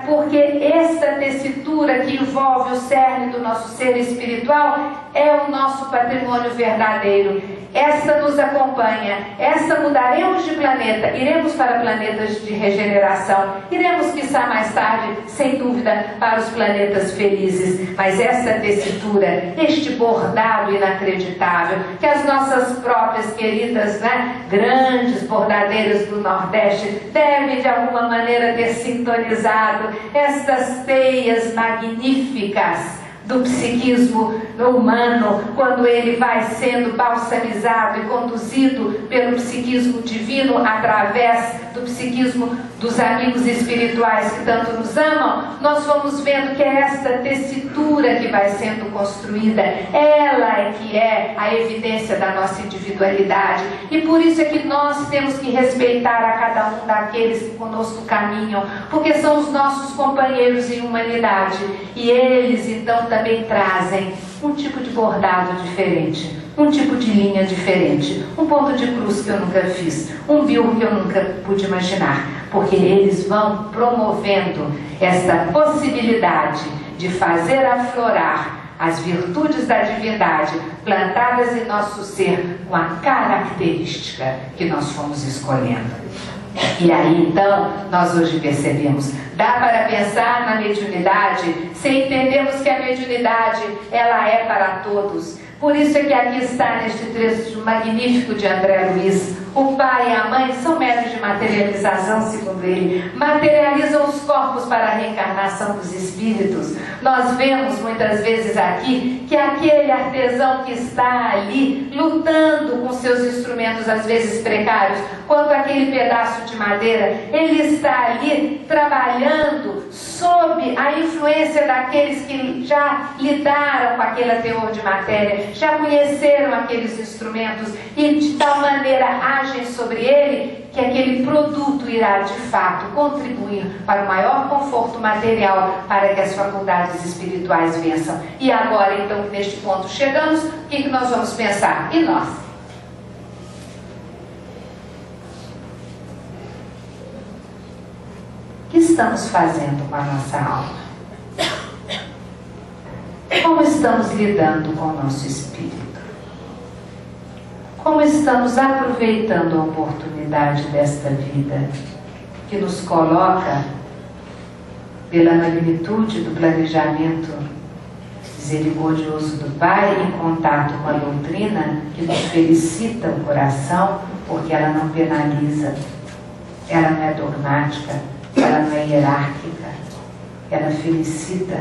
porque esta tessitura que envolve o cerne do nosso ser espiritual é o nosso patrimônio verdadeiro. Esta nos acompanha, esta mudaremos de planeta, iremos para planetas de regeneração, iremos quiçá mais tarde, sem dúvida, para os planetas felizes, mas esta tessitura, este bordado inacreditável, que as nossas próprias queridas, grandes bordadeiras do Nordeste devem de alguma maneira ter sintonizado, estas teias magníficas do psiquismo humano, quando ele vai sendo balsamizado e conduzido pelo psiquismo divino através do psiquismo dos amigos espirituais que tanto nos amam, nós vamos vendo que é esta tessitura que vai sendo construída, ela é que é a evidência da nossa individualidade, e por isso é que nós temos que respeitar a cada um daqueles que conosco caminham, porque são os nossos companheiros em humanidade, e eles então também trazem um tipo de bordado diferente, um tipo de linha diferente, um ponto de cruz que eu nunca fiz, um bilro que eu nunca pude imaginar, porque eles vão promovendo esta possibilidade de fazer aflorar as virtudes da divindade plantadas em nosso ser com a característica que nós fomos escolhendo. E aí então nós hoje percebemos, dá para pensar na mediunidade sem entendermos que a mediunidade ela é para todos. Por isso é que aqui está neste trecho magnífico de André Luiz, o pai e a mãe são meios de materialização, segundo ele, materializam os corpos para a reencarnação dos espíritos. Nós vemos muitas vezes aqui que aquele artesão que está ali lutando com seus instrumentos às vezes precários, quanto aquele pedaço de madeira, ele está ali trabalhando sob a influência daqueles que já lidaram com aquele teor de matéria, já conheceram aqueles instrumentos e de tal maneira agem sobre ele que aquele produto irá de fato contribuir para o maior conforto material, para que as faculdades espirituais vençam. E agora então neste ponto chegamos, o que nós vamos pensar? E nós? O que estamos fazendo com a nossa alma? Como estamos lidando com o nosso espírito? como estamos aproveitando a oportunidade desta vida, que nos coloca, pela magnitude do planejamento misericordioso do Pai, em contato com a doutrina que nos felicita o coração, porque ela não penaliza, ela não é dogmática, ela não é hierárquica, ela felicita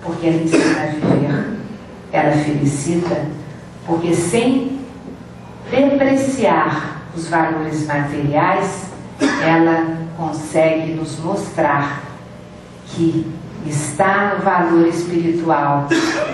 porque ela ensina a viver, ela felicita porque, sem depreciar os valores materiais, ela consegue nos mostrar que está no valor espiritual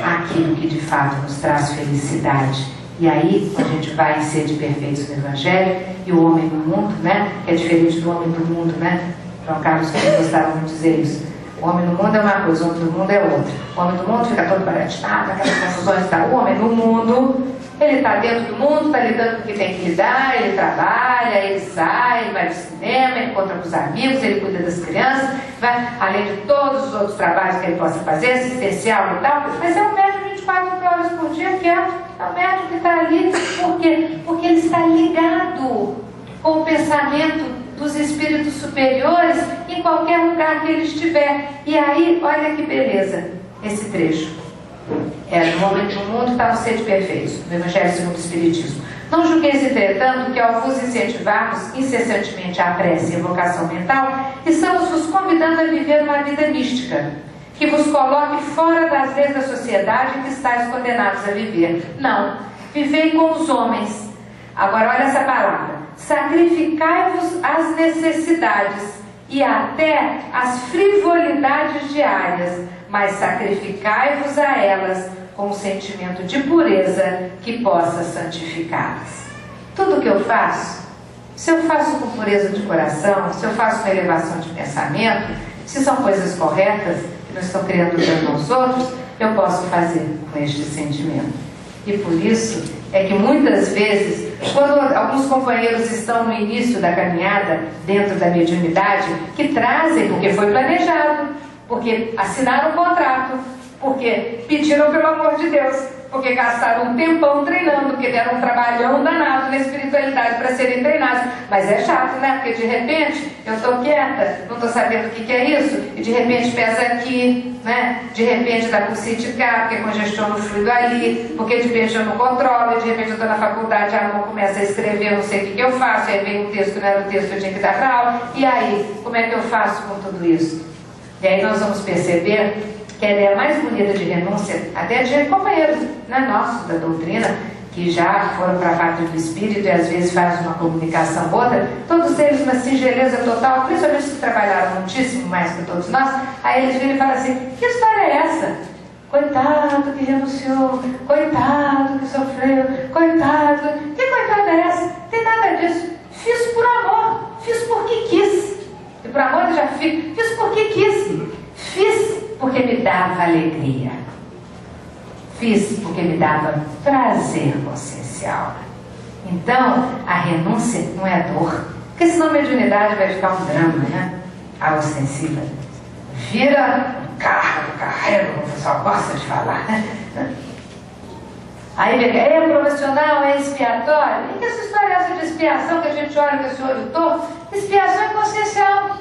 aquilo que de fato nos traz felicidade. E aí a gente vai em Sede Perfeitos no Evangelho, e o homem no mundo, né, que é diferente do homem do mundo, né? João Carlos gostaram de dizer isso. O homem no mundo é uma coisa, o homem do mundo é outra. O homem do mundo fica todo baratinado, aquelas confusões, tá? O homem no mundo, ele está dentro do mundo, está lidando com o que tem que lidar, ele trabalha, ele sai, ele vai ao cinema, ele encontra com os amigos, ele cuida das crianças, vai, além de todos os outros trabalhos que ele possa fazer, assistencial e tal, mas é um médico 24 horas por dia quieto, é um médico que está ali, por quê? Porque ele está ligado com o pensamento dos espíritos superiores em qualquer lugar que ele estiver. E aí, olha que beleza esse trecho. No momento do mundo está o Sede Perfeitos, no Evangelho segundo o Espiritismo. Não julgueis, entretanto, que ao vos incentivarmos incessantemente a prece e a evocação mental, estamos vos convidando a viver uma vida mística, que vos coloque fora das leis da sociedade que estáis condenados a viver. Não, vivei com os homens. Agora olha essa palavra. Sacrificai-vos às necessidades e até às frivolidades diárias, mas sacrificai-vos a elas com um sentimento de pureza que possa santificá-las. Tudo que eu faço, se eu faço com pureza de coração, se eu faço com elevação de pensamento, se são coisas corretas, que não estão criando dano aos outros, eu posso fazer com este sentimento. E por isso é que muitas vezes, quando alguns companheiros estão no início da caminhada, dentro da mediunidade, que trazem, porque foi planejado, porque assinaram um contrato, porque pediram pelo amor de Deus, porque gastaram um tempão treinando, porque deram um trabalhão danado na espiritualidade para serem treinados. Mas é chato, né? Porque de repente eu estou quieta, não estou sabendo o que é isso, e de repente pesa aqui, né? De repente dá pulsite cá, porque congestiona o fluido ali, porque de repente eu não controlo, e de repente eu estou na faculdade, a mão começa a escrever, eu não sei o que eu faço, aí vem um texto que não era o texto que eu tinha que dar para aula, e aí, como é que eu faço com tudo isso? E aí nós vamos perceber que a ideia mais bonita de renúncia, até de companheiros, né, nossos da doutrina, que já foram para a parte do espírito e às vezes fazem uma comunicação ou outra, todos eles uma singeleza total, principalmente que trabalharam muitíssimo mais que todos nós, aí eles viram e falam assim, que história é essa? Coitado que renunciou, coitado que sofreu, coitado, que coitada é essa? Não tem nada disso, fiz por amor, fiz porque quis, e por amor eu já fiz porque quis, fiz porque me dava alegria, fiz porque me dava prazer consciencial. Então, a renúncia não é dor, porque senão a mediunidade vai ficar um drama, né? A ostensiva vira um carrego, como o pessoal gosta de falar, né? Aí vem, é profissional, é expiatório. E que essa história é essa de expiação que a gente olha com esse olho torto? Expiação é consciencial.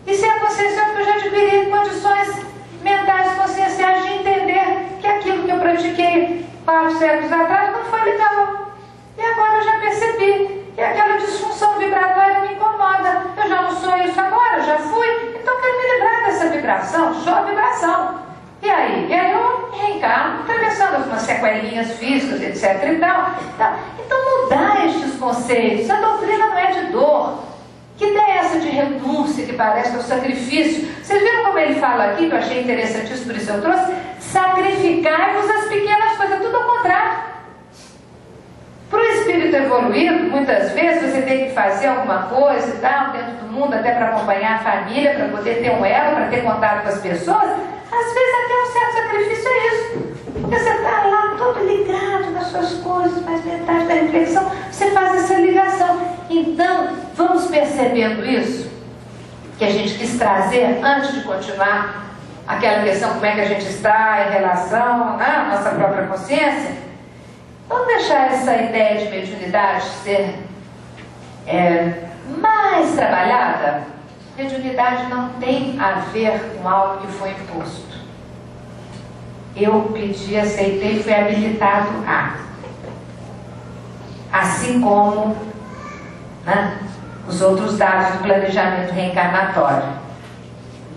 E se é consciencial, porque eu já adquiri condições mentais conscienciais de entender que aquilo que eu pratiquei 4 séculos atrás não foi legal. E agora eu já percebi que aquela disfunção vibratória me incomoda. Eu já não sou isso agora, já fui. Então eu quero me livrar dessa vibração, só a vibração. E aí? E aí eu reencarno, atravessando algumas sequelinhas físicas, etc. e tal. Então mudar estes conceitos. A doutrina não é de dor. Que ideia é essa de renúncia que parece que é o sacrifício? Vocês viram como ele fala aqui, que eu achei interessantíssimo, por isso eu trouxe? Sacrificai-vos as pequenas coisas, tudo ao contrário. Para o espírito evoluído, muitas vezes você tem que fazer alguma coisa e tal, dentro do mundo, até para acompanhar a família, para poder ter um elo, para ter contato com as pessoas. Às vezes até um certo sacrifício é isso. Porque você está lá todo ligado nas suas coisas, mas metade da reflexão, você faz essa ligação. Então, vamos percebendo isso, que a gente quis trazer antes de continuar aquela questão, como é que a gente está em relação à nossa própria consciência. Vamos deixar essa ideia de mediunidade ser mais trabalhada? Mediunidade não tem a ver com algo que foi imposto. Eu pedi, aceitei, fui habilitado a. Assim como, né, os outros dados do planejamento reencarnatório.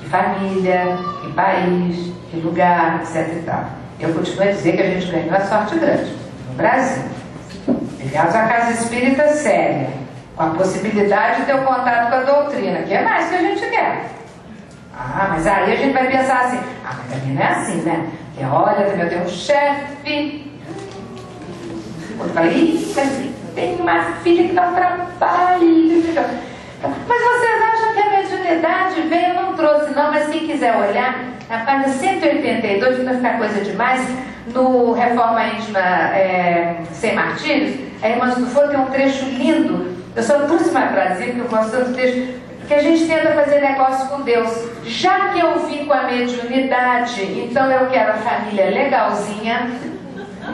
De família, de país, de lugar, etc e tal. Eu continuo a dizer que a gente ganhou a sorte grande no Brasil. Ligado à casa espírita séria, com a possibilidade de ter o contato com a doutrina, que é mais que a gente quer. Mas aí a gente vai pensar assim, mas também não é assim, né? Que olha, eu tenho um chefe. Eu falei, tem uma filha que não trabalha. Mas vocês acham que a mediunidade veio? Eu não trouxe não, mas quem quiser olhar, na página 182, não vai ficar coisa demais, no Reforma Íntima Sem Martírios, a Irmã do Fogo tem um trecho lindo. Eu só trouxe mais para dizer que eu gosto do trecho, que a gente tenta fazer negócio com Deus. Já que eu vim com a mediunidade, então eu quero a família legalzinha,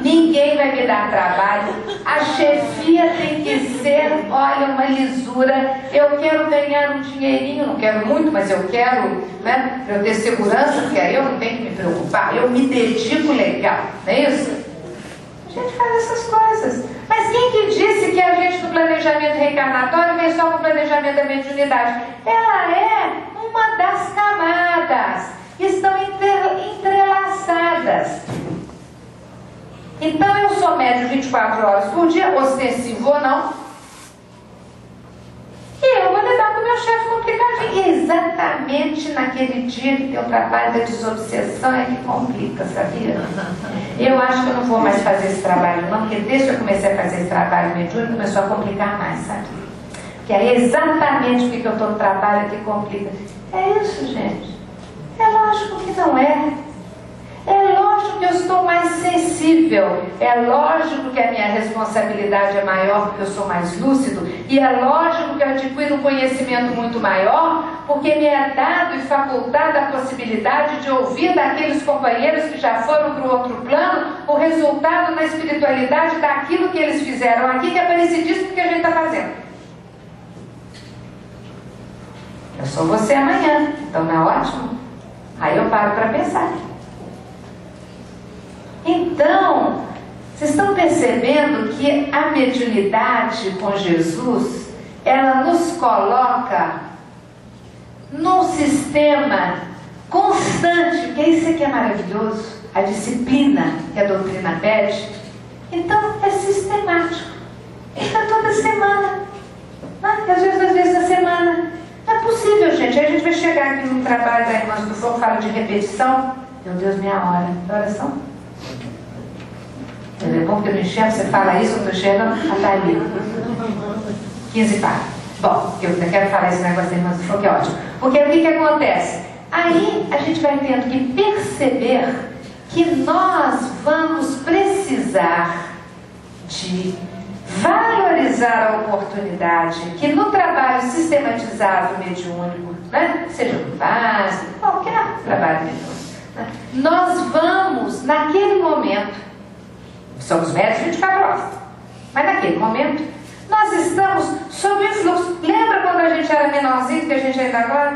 ninguém vai me dar trabalho, a chefia tem que ser, olha, uma lisura, eu quero ganhar um dinheirinho, não quero muito, mas eu quero, né, para eu ter segurança, porque aí eu não tenho que me preocupar, eu me dedico legal, não é isso? A gente faz essas coisas. Mas quem que disse que a gente no planejamento reencarnatório vem só com o planejamento da mediunidade? Ela é uma das camadas, estão entrelaçadas. Então eu sou médium 24 horas por dia, ostensivo ou não, e eu vou lidar com o meu chefe complicadinho. Exatamente naquele dia que tem o trabalho da desobsessão é que complica, sabia? Eu acho que eu não vou mais fazer esse trabalho não, porque desde que eu comecei a fazer esse trabalho mediúnico começou a complicar mais, sabe? Que é exatamente porque eu estou no trabalho que complica. É isso, gente. É lógico que não é. É lógico que eu estou mais sensível, é lógico que a minha responsabilidade é maior porque eu sou mais lúcido, e é lógico que eu adquiro um conhecimento muito maior porque me é dado e facultado a possibilidade de ouvir daqueles companheiros que já foram para o outro plano o resultado na espiritualidade daquilo que eles fizeram aqui, que é parecidíssimo com o que a gente está fazendo. Eu sou você amanhã, então não é ótimo? Aí eu paro para pensar. Então, vocês estão percebendo que a mediunidade com Jesus, ela nos coloca num sistema constante, porque isso aqui é maravilhoso, a disciplina que a doutrina pede. Então, é sistemático. Então, toda semana, às vezes 2 vezes na semana. Não é possível, gente. Aí a gente vai chegar aqui no trabalho da Irmã do Fogo, fala de repetição. Meu Deus, minha hora. Que horas são? É bom porque eu não enxergo, você fala isso, eu estou enxergando, tá ali. 15 para. Bom, eu ainda quero falar esse negócio da Irmã do Fogo, que é ótimo. Porque o que acontece? Aí a gente vai tendo que perceber que nós vamos precisar de valorizar a oportunidade que no trabalho sistematizado mediúnico, né, seja no básico, qualquer trabalho mediúnico, né, nós vamos, naquele momento, somos médios 24 horas, mas naquele momento, nós estamos sob o influxo. Lembra quando a gente era menorzinho, que a gente ainda agora?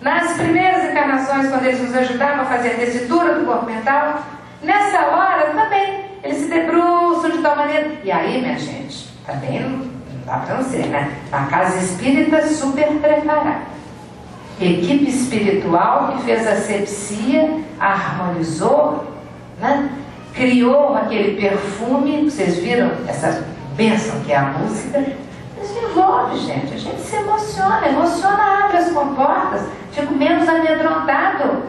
Nas primeiras encarnações, quando eles nos ajudavam a fazer a tessitura do corpo mental, nessa hora também, eles se debruçam de tal maneira. E aí, minha gente, também não dá para não ser, né? A casa espírita super preparada. Equipe espiritual que fez asepsia, harmonizou, né? Criou aquele perfume, vocês viram essa bênção que é a música? Desenvolve, gente. A gente se emociona, abre as comportas, fico menos amedrontado.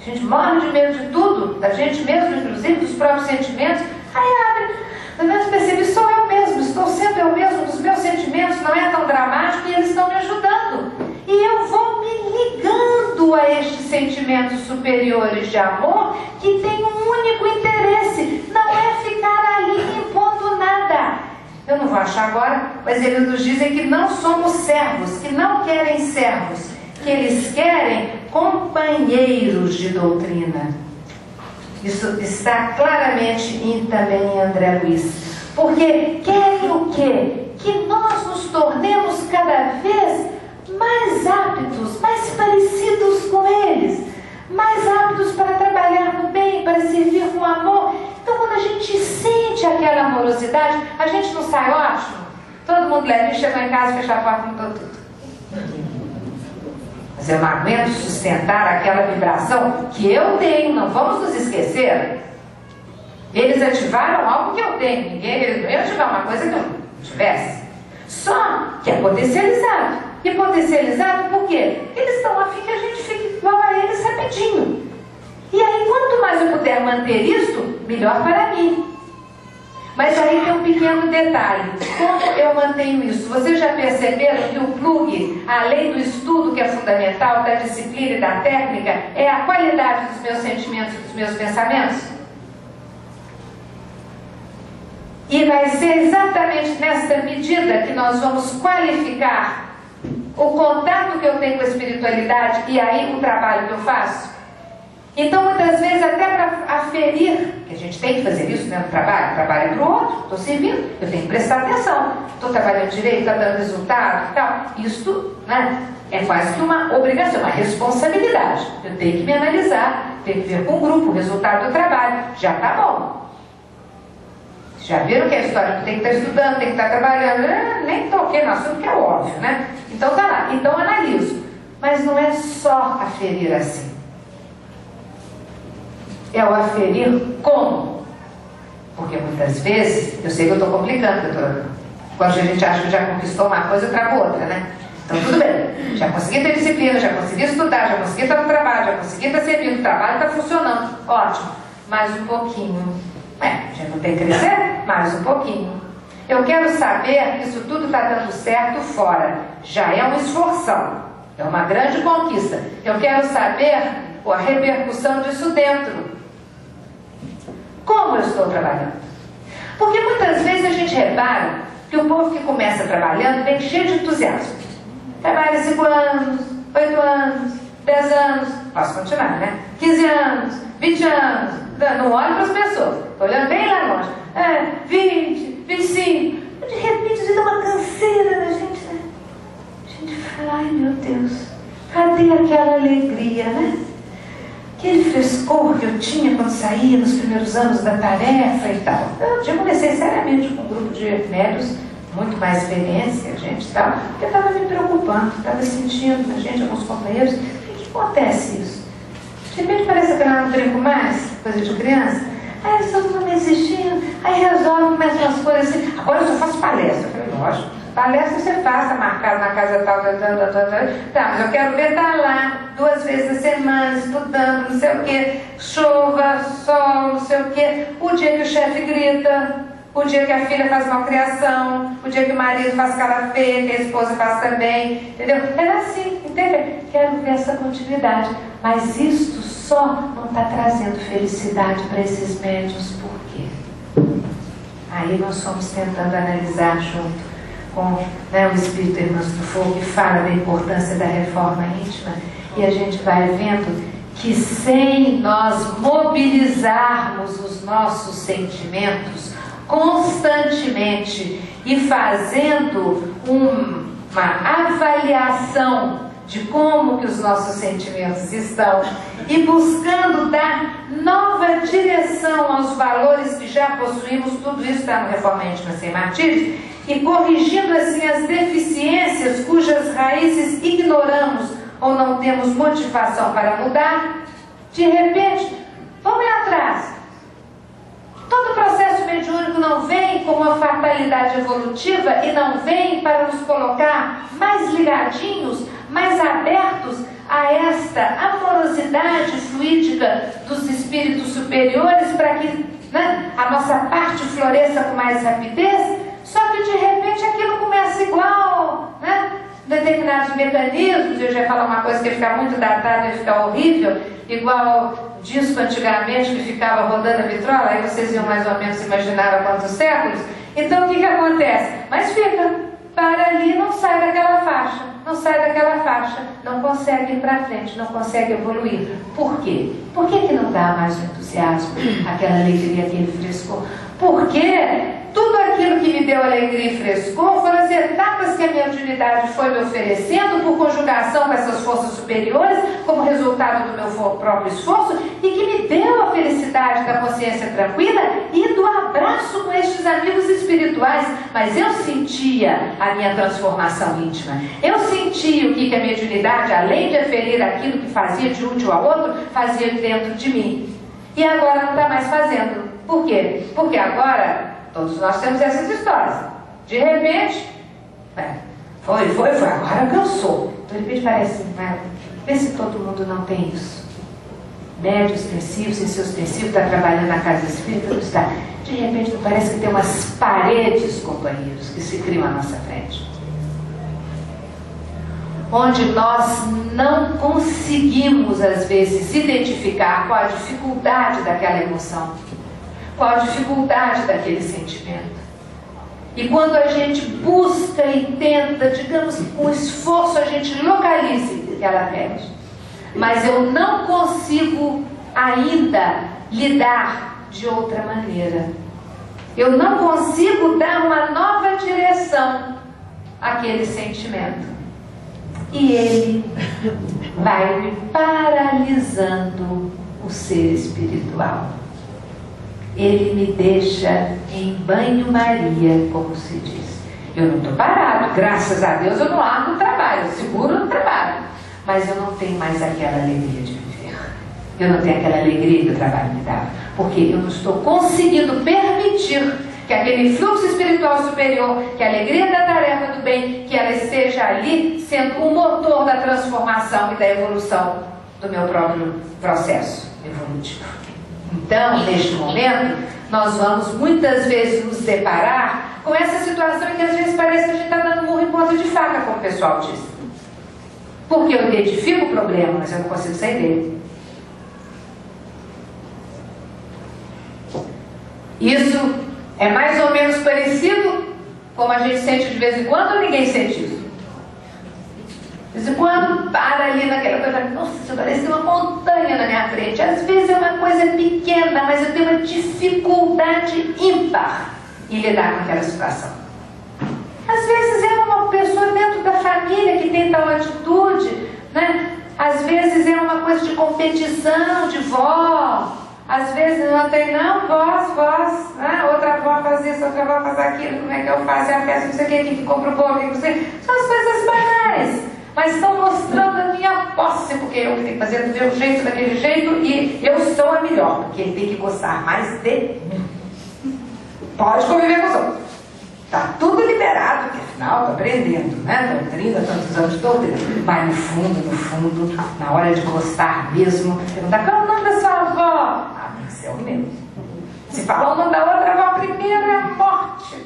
A gente morre de medo de tudo, da gente mesmo, inclusive dos próprios sentimentos. Aí abre, pelo menos percebi, sou eu mesmo, estou sendo eu mesmo, dos meus sentimentos, não é tão dramático e eles estão me ajudando. E eu vou me ligando a estes sentimentos superiores de amor que tem um único interesse, não é ficar ali impondo nada. Eu não vou achar agora, mas eles nos dizem que não somos servos, que não querem servos, que eles querem companheiros de doutrina. Isso está claramente também em André Luiz. Porque querem o quê? Que nós nos tornemos cada vez mais aptos, mais parecidos com eles, mais aptos para trabalhar no bem, para servir com amor. Então, quando a gente sente aquela amorosidade, a gente não sai ótimo? Todo mundo leve, chegou em casa, fechou a porta e mudou tudo. Mas eu não aguento sustentar aquela vibração que eu tenho, não vamos nos esquecer. Eles ativaram algo que eu tenho, eles não iam ativar uma coisa que eu não tivesse. Só que é potencializado. E potencializado por quê? Eles estão a fim que a gente fique igual a eles rapidinho. E aí, quanto mais eu puder manter isso, melhor para mim. Mas aí tem um pequeno detalhe. Como eu mantenho isso? Vocês já perceberam que o plug, além do estudo que é fundamental, da disciplina e da técnica, é a qualidade dos meus sentimentos e dos meus pensamentos? E vai ser exatamente nesta medida que nós vamos qualificar o contato que eu tenho com a espiritualidade e aí o trabalho que eu faço. Então, muitas vezes, até para aferir, que a gente tem que fazer isso no trabalho para o outro, estou servindo, eu tenho que prestar atenção, estou trabalhando direito, está dando resultado e tal. Isso, né, é quase que uma obrigação, uma responsabilidade. Eu tenho que me analisar, tenho que ver com o grupo o resultado do trabalho. Já está bom. Já viram que a história que tem que estar estudando, tem que estar trabalhando, nem toquei no assunto, que é óbvio, né? Então tá lá, então analiso. Mas não é só aferir assim. É o aferir como? Porque muitas vezes, eu sei que eu estou complicando, quando a gente acha que já conquistou uma coisa, eu trago outra, né? Então tudo bem, já consegui ter disciplina, já consegui estudar, já consegui estar no trabalho, já consegui estar servindo, o trabalho está funcionando, ótimo, mais um pouquinho. Já não tem que crescer? Mais um pouquinho. Eu quero saber que isso tudo está dando certo fora. Já é um esforção. É uma grande conquista. Eu quero saber a repercussão disso dentro. Como eu estou trabalhando? Porque muitas vezes a gente repara que o povo que começa trabalhando vem cheio de entusiasmo. Trabalha 5 anos, 8 anos, 10 anos, posso continuar, né? 15 anos, 20 anos. Não olho para as pessoas, estou olhando bem lá longe. 20, 25. De repente, dá uma canseira na gente, né? A gente fala, ai meu Deus, cadê aquela alegria, né? Aquele frescor que eu tinha quando saía nos primeiros anos da tarefa e tal. Eu já comecei seriamente com um grupo de médios, muito mais experiência, gente e tal, porque eu estava me preocupando, estava sentindo na gente, alguns companheiros, o que acontece isso? De repente parece que eu não brinco mais, coisa de criança. Aí eles estão me exigindo, aí resolve, começam as coisas assim. Agora eu só faço palestra. Eu falei, lógico, palestra você faz, tá marcado na casa tal. Tá, mas eu quero ver estar lá 2 vezes na semana, estudando, não sei o quê, chova, sol, não sei o quê. O dia que o chefe grita, o dia que a filha faz malcriação, o dia que o marido faz cara feia, que a esposa faz também, entendeu? Era assim, entendeu? Quero ver essa continuidade. Mas isto só não está trazendo felicidade para esses médiuns. Por quê? Aí nós fomos tentando analisar junto com o Espírito Irmãos do Fogo, que fala da importância da reforma íntima, e a gente vai vendo que sem nós mobilizarmos os nossos sentimentos constantemente e fazendo uma avaliação de como que os nossos sentimentos estão e buscando dar nova direção aos valores que já possuímos, tudo isso está no Reforma Íntima Sem Martírios, e corrigindo assim as deficiências cujas raízes ignoramos ou não temos motivação para mudar, de repente, vamos lá atrás. Todo processo mediúnico não vem com uma fatalidade evolutiva e não vem para nos colocar mais ligadinhos, mais abertos a esta amorosidade fluídica dos espíritos superiores para que a nossa parte floresça com mais rapidez. Só que de repente aquilo começa igual, determinados mecanismos. Eu já ia falar uma coisa que ia ficar muito datada, ia ficar horrível, igual disco antigamente que ficava rodando a vitrola, aí vocês iam mais ou menos imaginar há quantos séculos. Então o que acontece? Mas fica, para ali, não sai daquela faixa. não sai daquela faixa, não consegue ir para frente, não consegue evoluir. Por quê? Por que que não dá mais o entusiasmo, aquela alegria, aquele frescor? Porque tudo aquilo que me deu alegria e frescor foram as etapas que a minha mediunidade foi me oferecendo por conjugação com essas forças superiores, como resultado do meu próprio esforço, e que me deu a felicidade da consciência tranquila e do abraço com estes amigos espirituais. Mas eu sentia a minha transformação íntima. Eu sentia o que a mediunidade, além de aferir aquilo que fazia de útil ao outro, fazia dentro de mim. E agora não está mais fazendo. Por quê? Porque agora todos nós temos essas histórias. De repente, foi, agora que eu sou. De repente parece, vê se todo mundo não tem isso. Médio extensivo, sem ser extensivo, está trabalhando na casa espírita, não está. De repente parece que tem umas paredes, companheiros, que se criam à nossa frente. Onde nós não conseguimos, às vezes, identificar qual a dificuldade daquela emoção, qual a dificuldade daquele sentimento. E quando a gente busca e tenta, digamos, com esforço, a gente localiza aquela pele. Mas eu não consigo ainda lidar de outra maneira. Eu não consigo dar uma nova direção àquele sentimento. E ele vai me paralisando o ser espiritual. Ele me deixa em banho-maria, como se diz. Eu não estou parado, graças a Deus eu não largo o trabalho, eu seguro no trabalho. Mas eu não tenho mais aquela alegria de viver. Eu não tenho aquela alegria que o trabalho me dava. Porque eu não estou conseguindo permitir que aquele fluxo espiritual superior, que a alegria da tarefa do bem, que ela esteja ali sendo o motor da transformação e da evolução do meu próprio processo evolutivo. Então, neste momento, nós vamos muitas vezes nos deparar com essa situação em que às vezes parece que a gente está dando murro em ponta de faca, como o pessoal diz. Porque eu identifico o problema, mas eu não consigo sair dele. Isso é mais ou menos parecido como a gente sente de vez em quando, ou ninguém sente isso? De vez em quando para ali naquela coisa, nossa, parece uma montanha na minha frente. Às vezes é uma coisa pequena, mas eu tenho uma dificuldade ímpar em lidar com aquela situação. Às vezes é uma pessoa dentro da família que tem tal atitude, né? Às vezes é uma coisa de competição, de vó. Às vezes não tem, não, vós, né? Outra avó faz isso, outra avó faz aquilo, como é que eu faço? É a festa, não sei o que, quem que compra o bolo, quem que você... São as coisas banais, mas estão mostrando a minha posse, porque eu tenho que fazer do meu jeito, daquele jeito, e eu sou a melhor, porque ele tem que gostar mais de mim. Pode conviver com os outros. Está tudo liberado, porque afinal estou aprendendo, né? Estou 30, tantos anos de doutrina. Mas no fundo, na hora de gostar mesmo, perguntar qual é o nome da sua avó? Tem que ser o meu. Se falar o nome da outra avó primeiro, é a morte.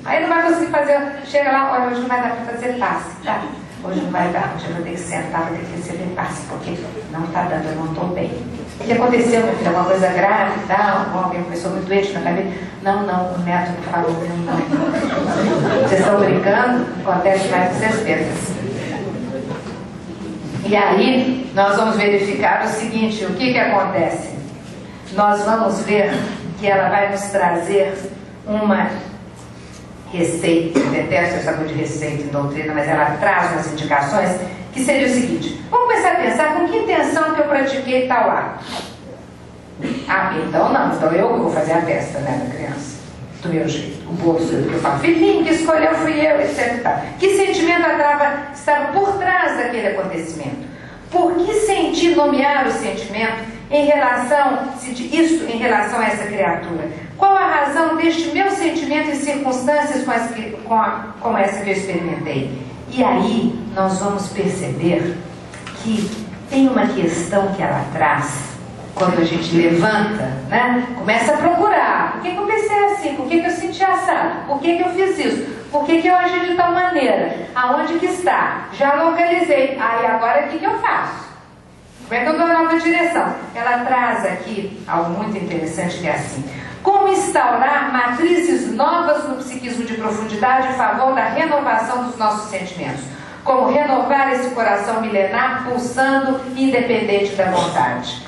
Aí não vai conseguir fazer, chega lá, olha, hoje não vai dar para fazer passe, tá? Hoje não vai dar, hoje eu vou ter que sentar, vou ter que receber passe, porque não está dando, eu não estou bem. O que aconteceu, meu filho? Alguma coisa grave e tal? Alguém começou muito doente na cabeça? Não, o médico falou, não. Vocês estão brincando? Acontece mais com certeza. E aí, nós vamos verificar o seguinte, o que acontece? Nós vamos ver que ela vai nos trazer uma receita. Eu detesto essa coisa de receita em doutrina, mas ela traz umas indicações que seria o seguinte: vamos começar a pensar com que intenção que eu pratiquei tal ato. Ah, então não, então eu que vou fazer a festa, né, da criança, do meu jeito, o bolo sou eu, porque eu falo, filhinho, que escolheu fui eu, etc. Que sentimento estava por trás daquele acontecimento? Por que sentir, nomear o sentimento em relação a essa criatura? Qual a razão deste meu sentimento em circunstâncias como essa que eu experimentei? E aí nós vamos perceber que tem uma questão que ela traz, quando a gente levanta, né? Começa a procurar. Por que eu pensei assim? Por que eu senti assado? Por que eu fiz isso? Por que eu agi de tal maneira? Aonde que está? Já localizei. Aí agora o que eu faço? Como é que eu dou a nova direção? Ela traz aqui algo muito interessante que é assim: como instaurar matrizes novas no psiquismo de profundidade em favor da renovação dos nossos sentimentos. Como renovar esse coração milenar, pulsando, independente da vontade.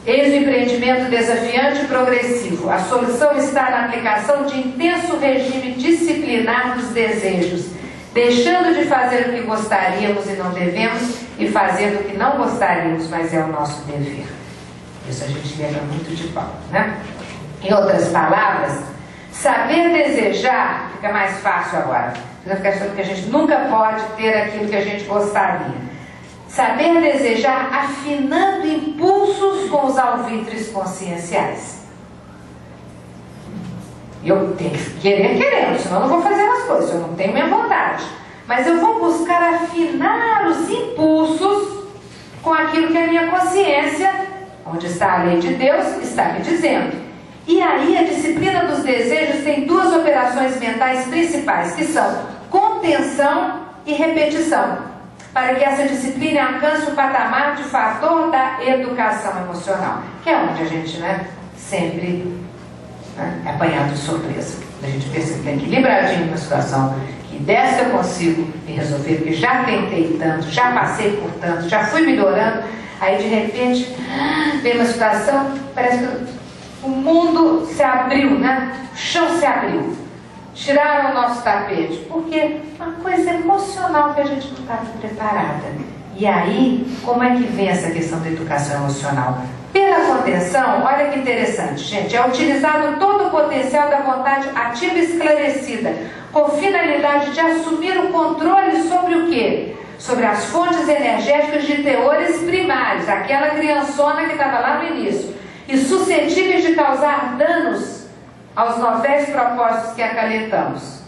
Eis o empreendimento desafiante e progressivo. A solução está na aplicação de intenso regime disciplinar dos desejos, deixando de fazer o que gostaríamos e não devemos, e fazendo o que não gostaríamos, mas é o nosso dever. Isso a gente lembra muito de Paulo, né? Em outras palavras, saber desejar fica mais fácil agora. Não fica achando que a gente nunca pode ter aquilo que a gente gostaria. Saber desejar afinando impulsos com os alvitres conscienciais. Eu tenho que querendo, senão eu não vou fazer as coisas, eu não tenho minha vontade. Mas eu vou buscar afinar os impulsos com aquilo que a minha consciência, onde está a lei de Deus, está me dizendo. E aí a disciplina dos desejos tem duas operações mentais principais, que são contenção e repetição, para que essa disciplina alcance o patamar de fator da educação emocional, que é onde a gente, sempre é apanhado de surpresa. A gente pensa que está equilibradinho numa situação, que dessa eu consigo me resolver, porque já tentei tanto, já passei por tanto, já fui melhorando, aí de repente vem uma situação, parece que o mundo se abriu, o chão se abriu. Tiraram o nosso tapete, porque é uma coisa emocional que a gente não estava preparada. E aí, como é que vem essa questão da educação emocional? Pela contenção, olha que interessante, gente, é utilizado todo o potencial da vontade ativa e esclarecida, com finalidade de assumir o controle sobre o quê? Sobre as fontes energéticas de teores primários, aquela criançona que estava lá no início, e suscetíveis de causar danos aos novéis propósitos que acalentamos.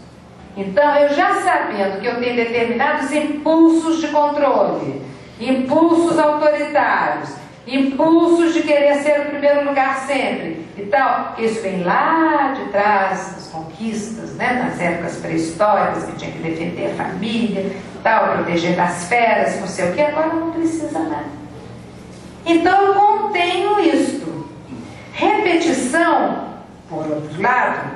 Então, eu já sabendo que eu tenho determinados impulsos de controle, impulsos autoritários, impulsos de querer ser o primeiro lugar sempre e tal, isso vem lá de trás das conquistas, nas épocas pré-históricas, que tinha que defender a família e tal, proteger das feras, não sei o que, agora não precisa nada. Então, eu contenho isto. Repetição, por outro lado,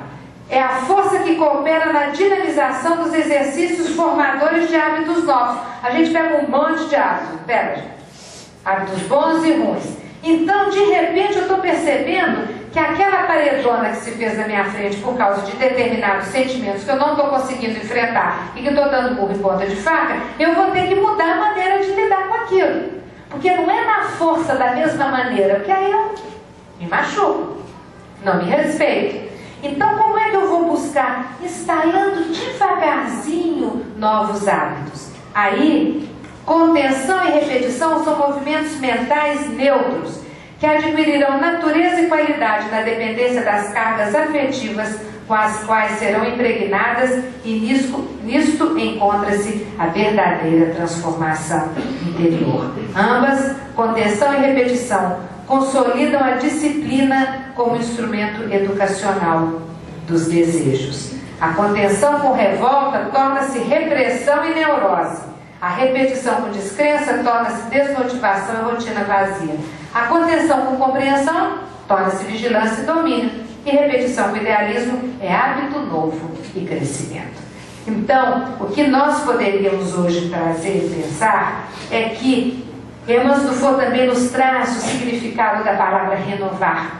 é a força que coopera na dinamização dos exercícios formadores de hábitos novos. A gente pega um monte de hábitos, hábitos bons e ruins. Então, de repente, eu estou percebendo que aquela paredona que se fez na minha frente por causa de determinados sentimentos que eu não estou conseguindo enfrentar e que estou dando burro em ponta de faca, eu vou ter que mudar a maneira de lidar com aquilo. Porque não é na força da mesma maneira, porque aí eu me machuco. Não me respeito. Então, como é que eu vou buscar? Instalando devagarzinho novos hábitos. Aí, contenção e repetição são movimentos mentais neutros, que adquirirão natureza e qualidade na dependência das cargas afetivas com as quais serão impregnadas, e nisto encontra-se a verdadeira transformação interior. Ambas, contenção e repetição, consolidam a disciplina como instrumento educacional dos desejos. A contenção com revolta torna-se repressão e neurose. A repetição com descrença torna-se desmotivação e rotina vazia. A contenção com compreensão torna-se vigilância e domínio. E repetição com idealismo é hábito novo e crescimento. Então, o que nós poderíamos hoje trazer e pensar é que Emmanuel Dufour também nos traz o significado da palavra renovar,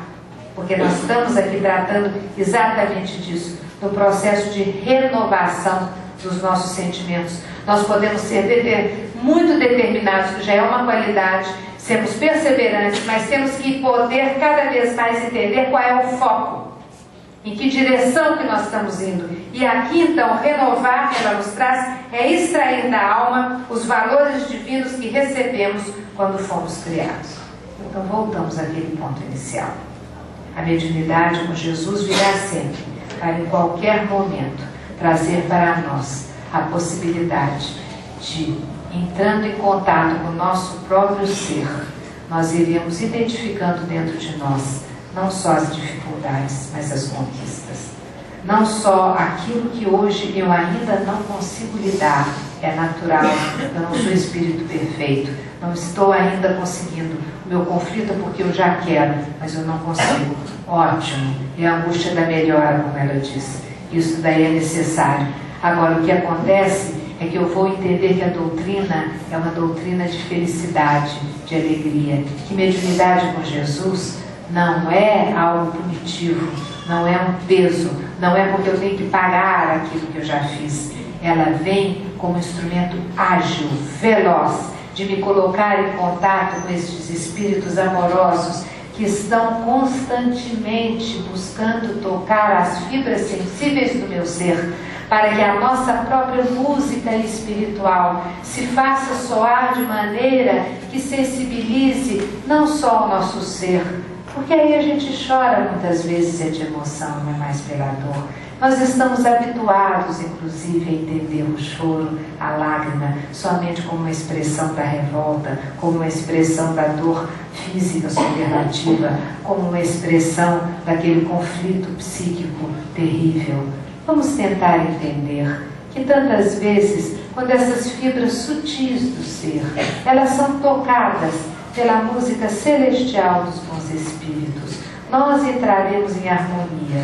porque nós estamos aqui tratando exatamente disso, do processo de renovação dos nossos sentimentos. Nós podemos ser muito determinados, que já é uma qualidade, sermos perseverantes, mas temos que poder cada vez mais entender qual é o foco, em que direção que nós estamos indo. E aqui então, renovar, que ela nos traz, é extrair da alma os valores divinos que recebemos quando fomos criados. Então voltamos àquele ponto inicial. A mediunidade com Jesus virá sempre, para em qualquer momento trazer para nós a possibilidade de, entrando em contato com o nosso próprio ser, nós iremos identificando dentro de nós não só as dificuldades, mas as conquistas. Não só aquilo que hoje eu ainda não consigo lidar, é natural, eu não sou espírito perfeito, não estou ainda conseguindo. O meu conflito é porque eu já quero, mas eu não consigo. Ótimo, é a angústia da melhora, como ela disse. Isso daí é necessário. Agora, o que acontece é que eu vou entender que a doutrina é uma doutrina de felicidade, de alegria, que mediunidade com Jesus não é algo punitivo, não é um peso, não é porque eu tenho que pagar aquilo que eu já fiz. Ela vem como instrumento ágil, veloz, de me colocar em contato com esses espíritos amorosos que estão constantemente buscando tocar as fibras sensíveis do meu ser, para que a nossa própria música espiritual se faça soar de maneira que sensibilize não só o nosso ser, porque aí a gente chora muitas vezes, é de emoção, não é mais pela dor. Nós estamos habituados, inclusive, a entender o choro, a lágrima, somente como uma expressão da revolta, como uma expressão da dor física superlativa, como uma expressão daquele conflito psíquico terrível. Vamos tentar entender que tantas vezes, quando essas fibras sutis do ser, elas são tocadas pela música celestial dos bons espíritos, nós entraremos em harmonia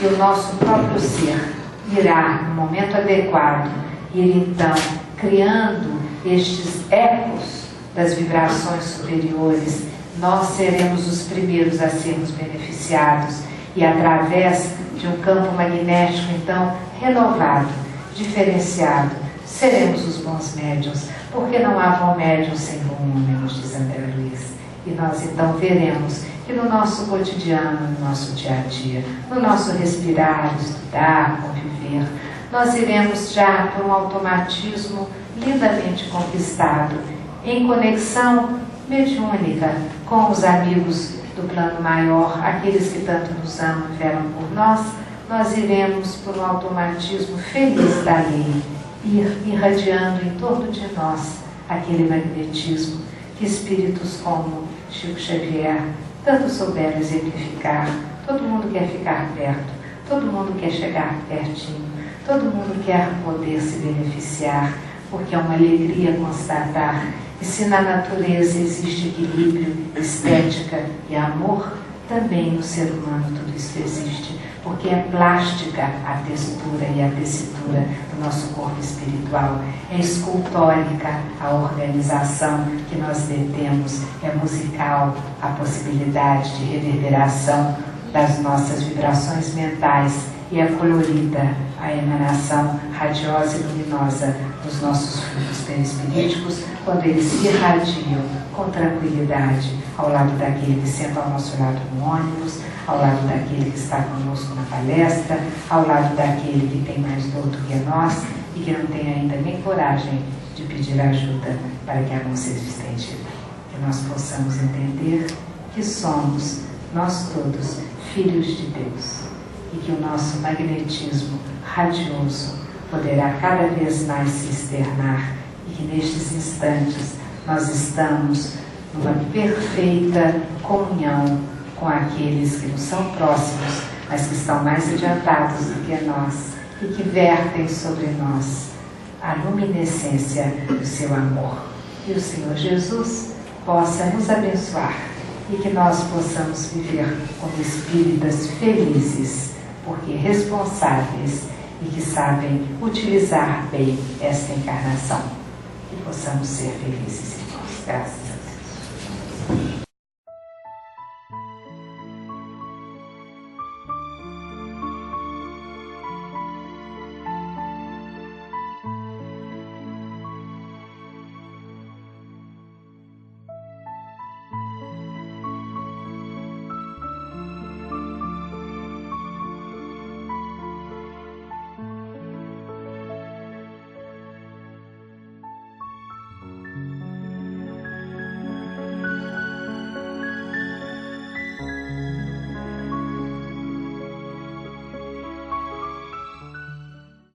e o nosso próprio ser irá, no momento adequado, ir então criando estes ecos das vibrações superiores. Nós seremos os primeiros a sermos beneficiados e através de um campo magnético então renovado, diferenciado, seremos os bons médiuns, porque não há bom médium sem bom homem, nos diz André Luiz. E nós então veremos que no nosso cotidiano, no nosso dia a dia, no nosso respirar, estudar, conviver, nós iremos já por um automatismo lindamente conquistado, em conexão mediúnica com os amigos do plano maior, aqueles que tanto nos amam e velam por nós iremos por um automatismo feliz da lei, ir irradiando em torno de nós aquele magnetismo que espíritos como Chico Xavier tanto souberam exemplificar. Todo mundo quer ficar perto, todo mundo quer chegar pertinho, todo mundo quer poder se beneficiar, porque é uma alegria constatar que se na natureza existe equilíbrio, estética e amor, também no ser humano tudo isso existe, porque é plástica a textura e a tessitura do nosso corpo espiritual, é escultórica a organização que nós detemos, é musical a possibilidade de reverberação das nossas vibrações mentais e é colorida a emanação radiosa e luminosa dos nossos fluidos perispiríticos quando eles se irradiam com tranquilidade ao lado daquele que senta ao nosso lado no ônibus, ao lado daquele que está conosco na palestra, ao lado daquele que tem mais dor do que nós e que não tem ainda nem coragem de pedir ajuda para que a mão seja estendida. Que nós possamos entender que somos, nós todos, filhos de Deus e que o nosso magnetismo radioso poderá cada vez mais se externar e que nestes instantes nós estamos numa perfeita comunhão com aqueles que nos são próximos, mas que estão mais adiantados do que nós e que vertem sobre nós a luminescência do seu amor. Que o Senhor Jesus possa nos abençoar e que nós possamos viver como espíritas felizes, porque responsáveis e que sabem utilizar bem esta encarnação. Que possamos ser felizes, irmãos. Graças.